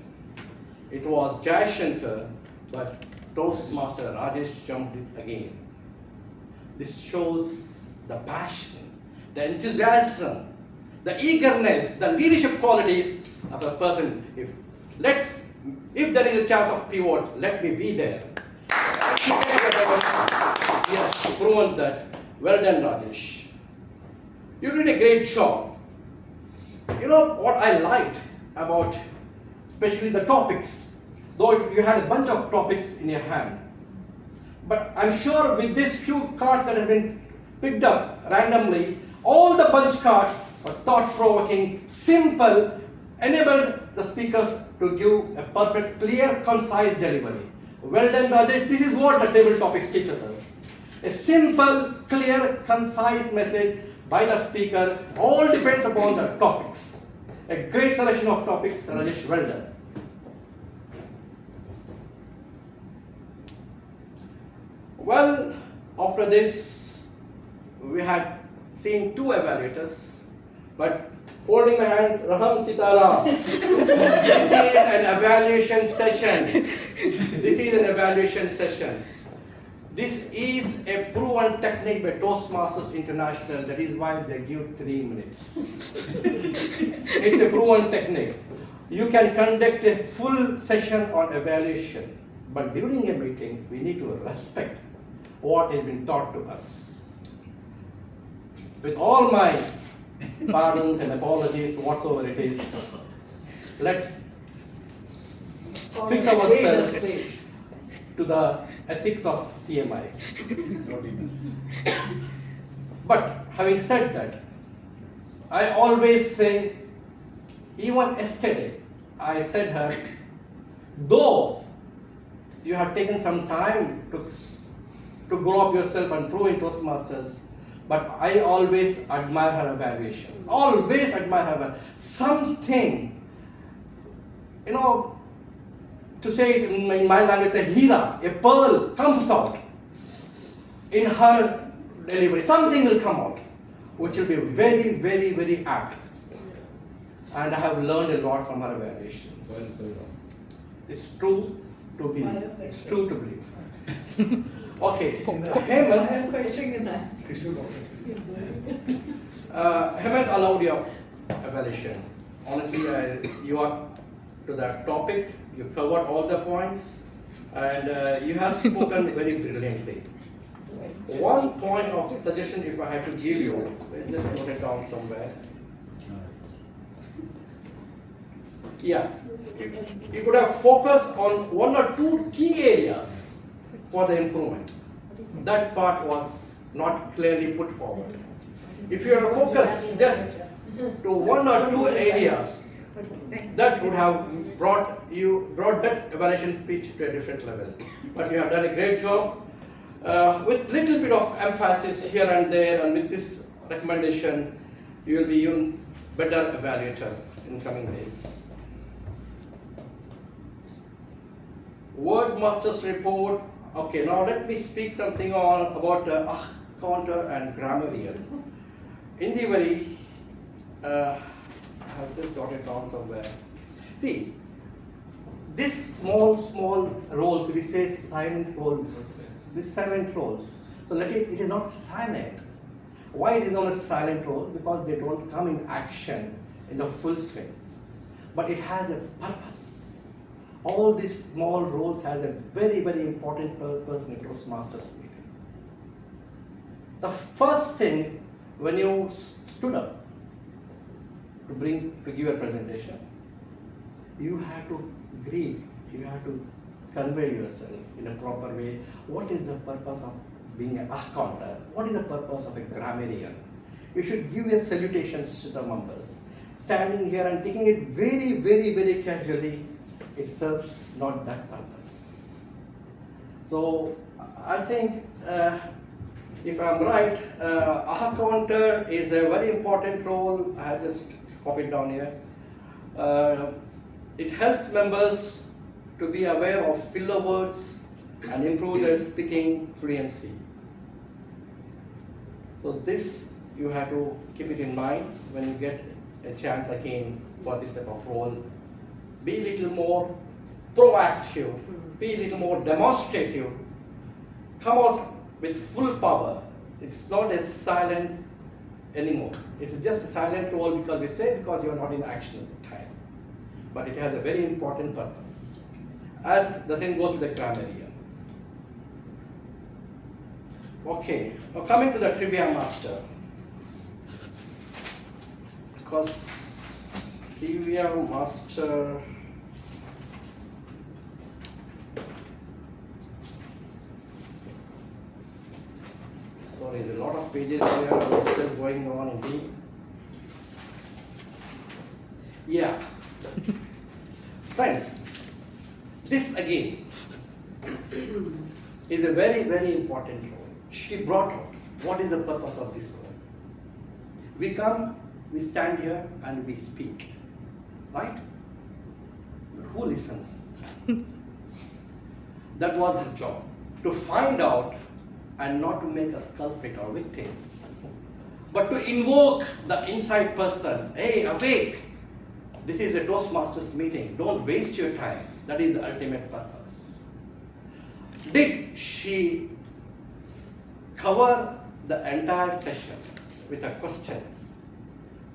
It was Jai Shankar, but Toastmaster Rajesh jumped it again. This shows the passion, the enthusiasm, the eagerness, the leadership qualities of a person. If there is a chance of pivot, let me be there. Yes, proven that. Well done, Rajesh. You did a great job. You know what I liked about, especially the topics, though you had a bunch of topics in your hand. But I'm sure with these few cards that have been picked up randomly, all the bunch cards were thought-provoking, simple, enabled the speakers to give a perfect, clear, concise delivery. Well done, Rajesh. This is what the table topics teaches us. A simple, clear, concise message by the speaker, all depends upon the topics. A great selection of topics, Rajesh, well done. Well, after this, we had seen two evaluators, but holding my hands, Raham Sitaram. This is an evaluation session. This is an evaluation session. This is a proven technique by Toastmasters International. That is why they give 3 minutes. It's a proven technique. You can conduct a full session on evaluation, but during a meeting, we need to respect what has been taught to us. With all my pardons and apologies, whatsoever it is, let's fix ourselves to the ethics of TMIs. But having said that, I always say, even yesterday, I said her, though you have taken some time to grow up yourself and prove in Toastmasters, but I always admire her evaluation. Always admire her. Something, you know, to say it in my language, a hira, a pearl comes out in her delivery. Something will come out, which will be very, very, very apt. And I have learned a lot from her evaluations. It's true to believe. It's true to believe. Okay, Hemant. Hemant allowed your evaluation. Honestly, you are to that topic. You covered all the points, and you have spoken very brilliantly. One point of suggestion, if I had to give you, just note it down somewhere. Yeah, you could have focused on 1 or 2 key areas for the improvement. That part was not clearly put forward. If you are focused just to 1 or 2 areas, that would have brought that evaluation speech to a different level. But you have done a great job with little bit of emphasis here and there, and with this recommendation, you will be even better evaluator in coming days. Word Masters report. Okay, now let me speak something about counter and grammarian. In the very, I have just jotted down somewhere. See, this small roles, we say silent roles. These silent roles. So it is not silent. Why it is known as silent roles? Because they don't come in action in the full swing. But it has a purpose. All these small roles has a very, very important purpose in Toastmasters meeting. The first thing, when you stood up to give a presentation, you have to greet, you have to convey yourself in a proper way. What is the purpose of being an counter? What is the purpose of a grammarian? You should give your salutations to the members. Standing here and taking it very, very, very casually, it serves not that purpose. So I think, if I'm right, counter is a very important role. I have just copied down here. It helps members to be aware of filler words and improve their speaking fluency. So this you have to keep it in mind when you get a chance again for this type of role. Be a little more proactive, be a little more demonstrative, come out with full power. It's not a silent anymore. It's just a silent role because we say because you are not in action at the time. But it has a very important purpose. As the same goes with the grammarian. Okay, now coming to the trivia master. Because trivia master sorry, there's a lot of pages here, what's just going on indeed. Yeah. Friends, this again is a very, very important role. She brought out what is the purpose of this role. We come, we stand here and we speak, right? But who listens? That was her job, to find out and not to make us culprit or victims, but to invoke the inside person. Hey, awake! This is a Toastmasters meeting. Don't waste your time. That is the ultimate purpose. Did she cover the entire session with her questions?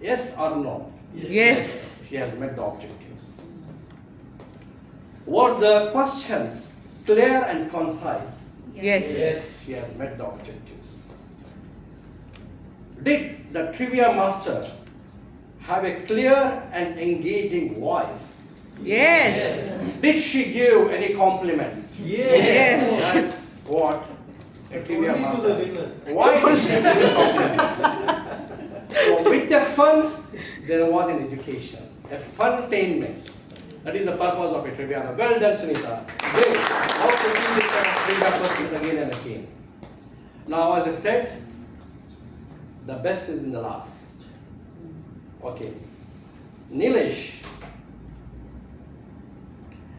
Yes or no? Yes. She has met the objectives. Were the questions clear and concise? Yes. She has met the objectives. Did the trivia master have a clear and engaging voice? Yes. Did she give any compliments? Yes. That's what a trivia master is. Why did she give any compliments? So with the fun, there was an education, a funtainment. That is the purpose of a trivia. Well done, Sunita. Great. How to see this kind of trivia questions again and again. Now, as I said, the best is in the last. Okay. Nilesh.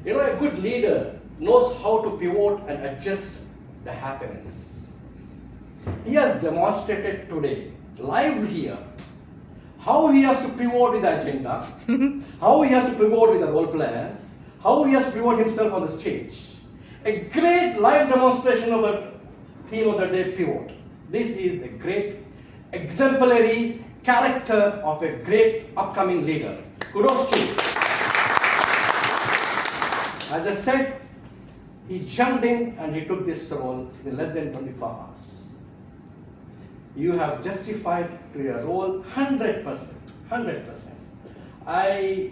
You know, a good leader knows how to pivot and adjust the happenings. He has demonstrated today, live here, how he has to pivot with the agenda, how he has to pivot with the role players, how he has to pivot himself on the stage. A great live demonstration of the theme of the day, pivot. This is a great exemplary character of a great upcoming leader. Kudos to you. As I said, he jumped in and he took this role in less than 24 hours. You have justified to your role 100%. 100%. I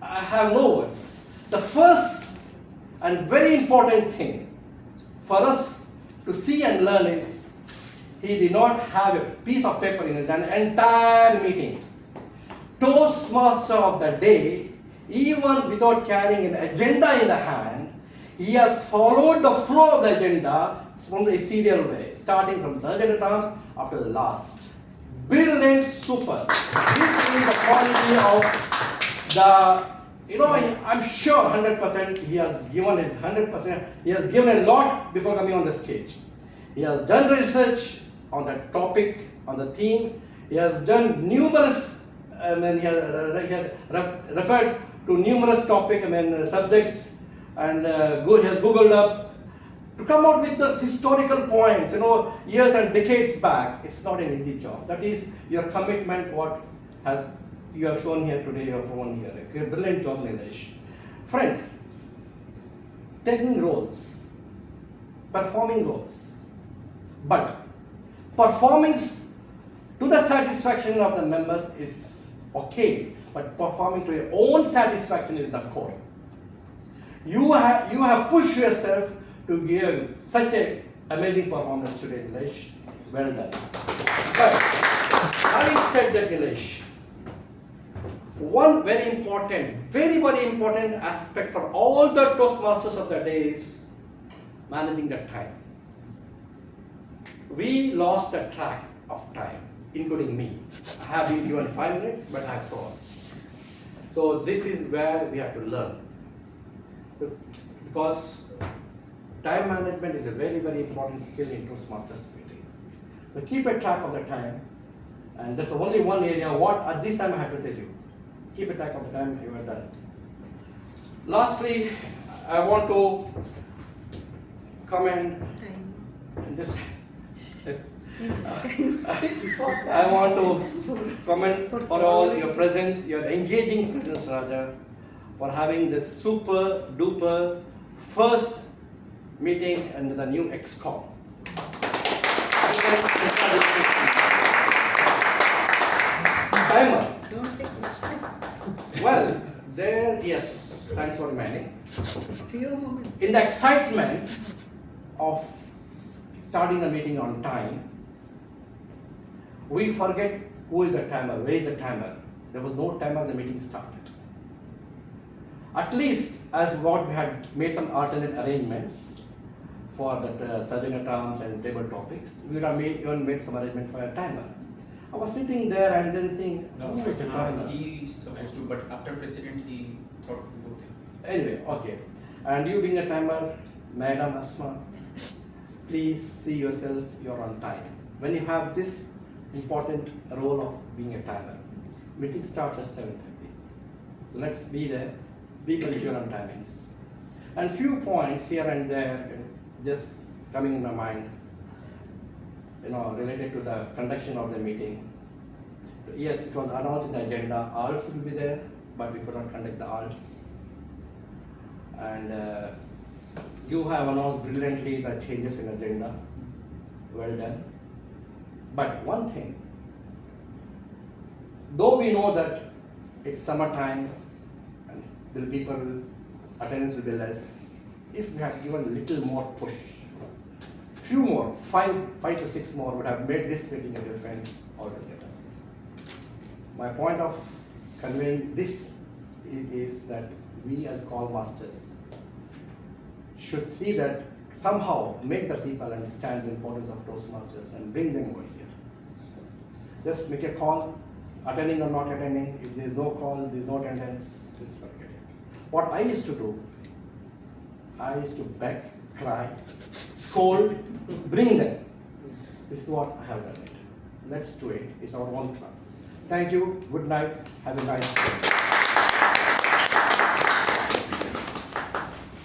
have no words. The first and very important thing for us to see and learn is he did not have a piece of paper in his hand, an entire meeting. Toastmaster of the day, even without carrying an agenda in the hand, he has followed the flow of the agenda from the serial way, starting from the agenda terms up to the last. Brilliant, super. This is the quality of the, I'm sure 100% he has given his 100%, he has given a lot before coming on the stage. He has done research on the topic, on the theme. He has done numerous, he has referred to numerous topics, subjects, and he has Googled up to come out with the historical points, years and decades back. It's not an easy job. That is your commitment, what you have shown here today, you have proven here. A brilliant job, Nilesh. Friends, taking roles, performing roles, but performance to the satisfaction of the members is okay, but performing to your own satisfaction is the core. You have pushed yourself to give such an amazing performance today, Nilesh. Well done. But having said that, Nilesh, one very important, very, very important aspect for all the Toastmasters of the day is managing the time. We lost the track of time, including me. I have been given 5 minutes, but I have crossed. So this is where we have to learn. Because time management is a very, very important skill in Toastmasters meeting. But keep a track of the time, and there's only one area what at this time I have to tell you. Keep a track of the time you are done. Lastly, I want to comment and just I want to comment for all your presence, your engaging presence, Raja, for having this super duper first meeting under the new XCOM. Timer. Well, there, yes, thanks for reminding. Few moments. In the excitement of starting the meeting on time, we forget who is the timer, where is the timer. There was no timer, the meeting started. At least as what we had made some alternate arrangements for the surgeon terms and table topics, we would have even made some arrangement for a timer. I was sitting there and then thinking, No, who is the timer? he is supposed to, but after president he thought to go there. Anyway, okay. And you being a timer, Madam Asma, please see yourself you're on time. When you have this important role of being a timer, meeting starts at 7:30. So let's be there, be punctual on timings. And few points here and there just coming in my mind, related to the conduction of the meeting. Yes, it was announced in the agenda, ALTs will be there, but we could not conduct the ALTs. And you have announced brilliantly the changes in agenda. Well done. But one thing, though we know that it's summertime and the people attendance will be less, if we had given a little more push, few more, five to six more would have made this meeting a different altogether. My point of conveying this is that we as call masters should see that somehow make the people understand the importance of Toastmasters and bring them over here. Just make a call, attending or not attending. If there is no call, there is no attendance, just forget it. What I used to do, I used to beg, cry, scold, bring them. This is what I have done it. Let's do it. It's our own club. Thank you. Good night. Have a nice day.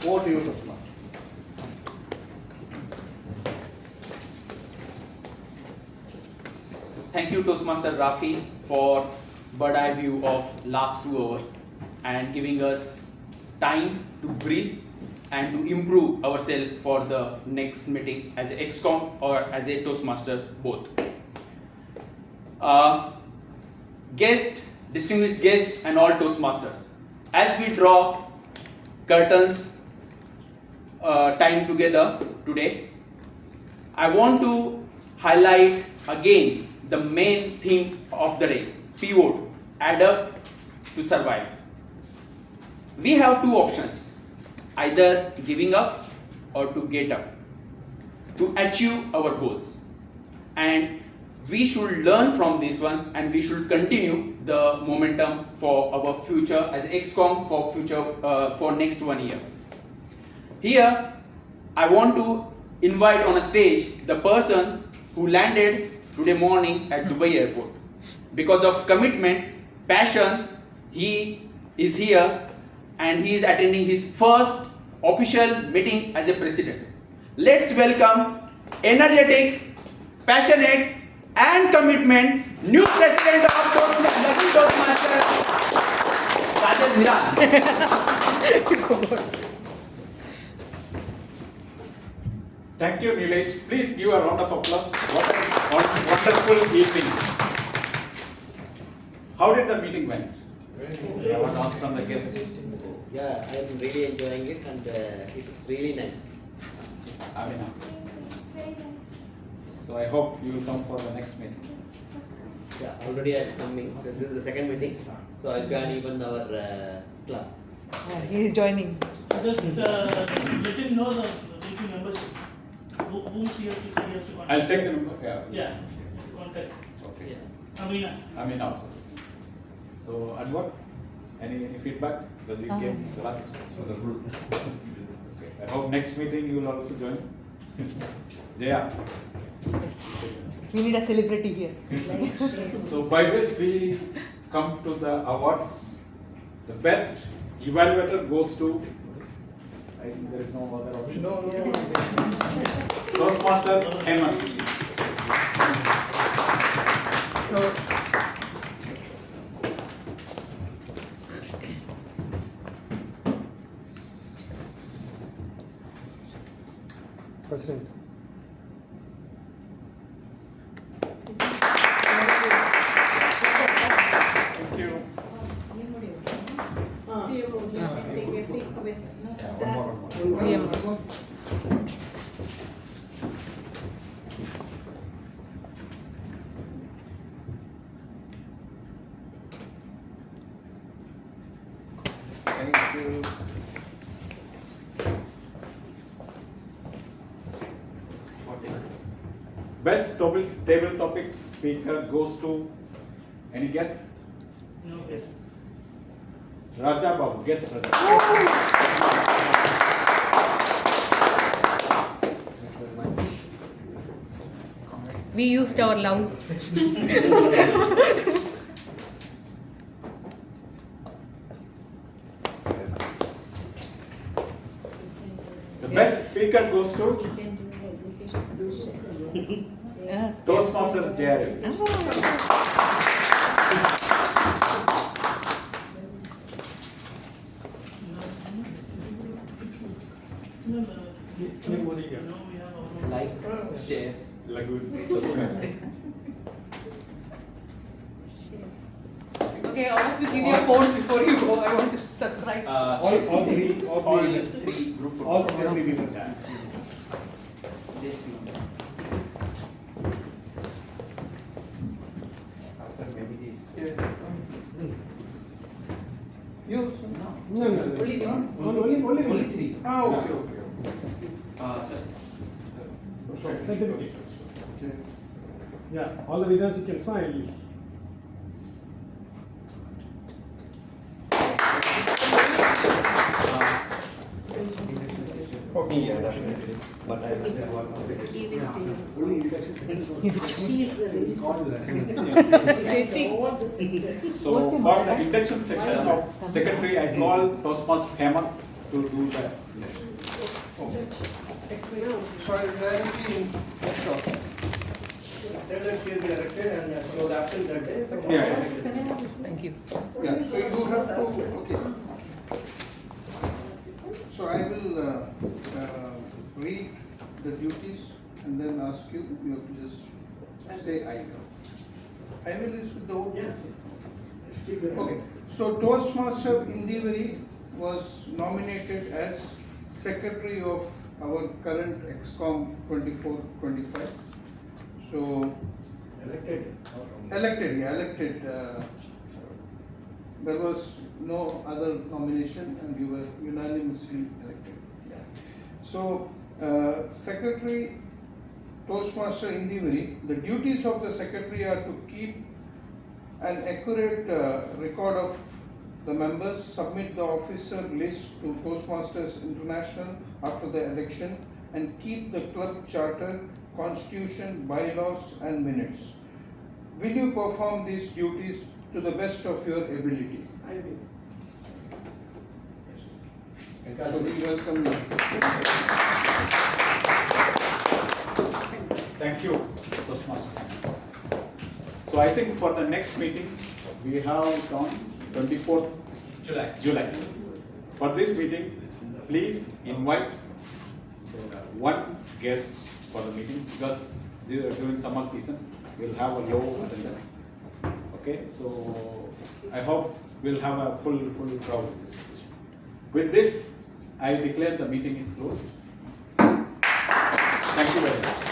Over to you, Toastmaster. Thank you, Toastmaster Rafi, for bird eye view of last 2 hours and giving us time to breathe and to improve ourselves for the next meeting as a XCOM or as a Toastmasters both. Distinguished guest and all Toastmasters, as we draw curtains time together today, I want to highlight again the main theme of the day, pivot, adapt to survive. We have two options, either giving up or to get up to achieve our goals, and we should learn from this one and we should continue the momentum for our future as XCOM for future for next 1 year. Here I want to invite on a stage the person who landed today morning at Dubai airport. Because of commitment, passion, he is here and he is attending his first official meeting as a president. Let's welcome energetic, passionate and commitment new president of Lagoon Toastmasters, Rajesh. Thank you, Nilesh. Please give a round of applause. What a wonderful evening. How did the meeting went? I want to ask from the guests. Yeah, I am really enjoying it and it is really nice. Amina. It's very nice. So I hope you will come for the next meeting. Yeah, already I am coming. This is the second meeting, so I'll join even our club. He is joining. Just let him know the VP membership. Whom he has to contact. I'll take the number. Yeah, contact. Okay. Amina. Amina also. So, and what? Any feedback? Because you came last. Okay. I hope next meeting you will also join. Jaya. Yes. We need a celebrity here. So by this we come to the awards. The best evaluator goes to, I think there is no other option. No. Toastmaster Hemant. So, President. thank you. Thank you. Best table topics speaker goes to, any guess? No, yes. Raja Babu, guess Raja. We used our love. The best speaker goes to Toastmaster Jerry. Like, share. Lagoon. Okay, all of you give your phones before you go. I want to subscribe. All three group all three people. You also? No. Only three. Ah, okay. Sir. Certificate. Okay. Yeah, all the winners you can smile. Okay. Yeah, definitely. But I So for the induction section of secretary, I call Toastmaster Hemant to do the So I will directly in workshop. Tell that she is elected and she was absent that day. So Yeah. Thank you. Yeah, so you have to, okay. So I will read the duties and then ask you, you have to just say I will. I will is with the whole. Yes. Okay, so Toastmaster Indivari was nominated as secretary of our current XCOM 24-25. So elected. There was no other nomination and you were unanimously elected. Yeah. So Secretary Toastmaster Indivari, the duties of the secretary are to keep an accurate record of the members, submit the officer list to Toastmasters International after the election, and keep the club charter, constitution, bylaws, and minutes. Will you perform these duties to the best of your ability? I will. Yes. So we welcome you. Thank you, Toastmaster. So I think for the next meeting, we have it on 24th July. For this meeting, please invite one guest for the meeting because during summer season, we'll have a low attendance. Okay, so I hope we'll have a full crowd in this session. With this, I declare the meeting is closed. Thank you very much.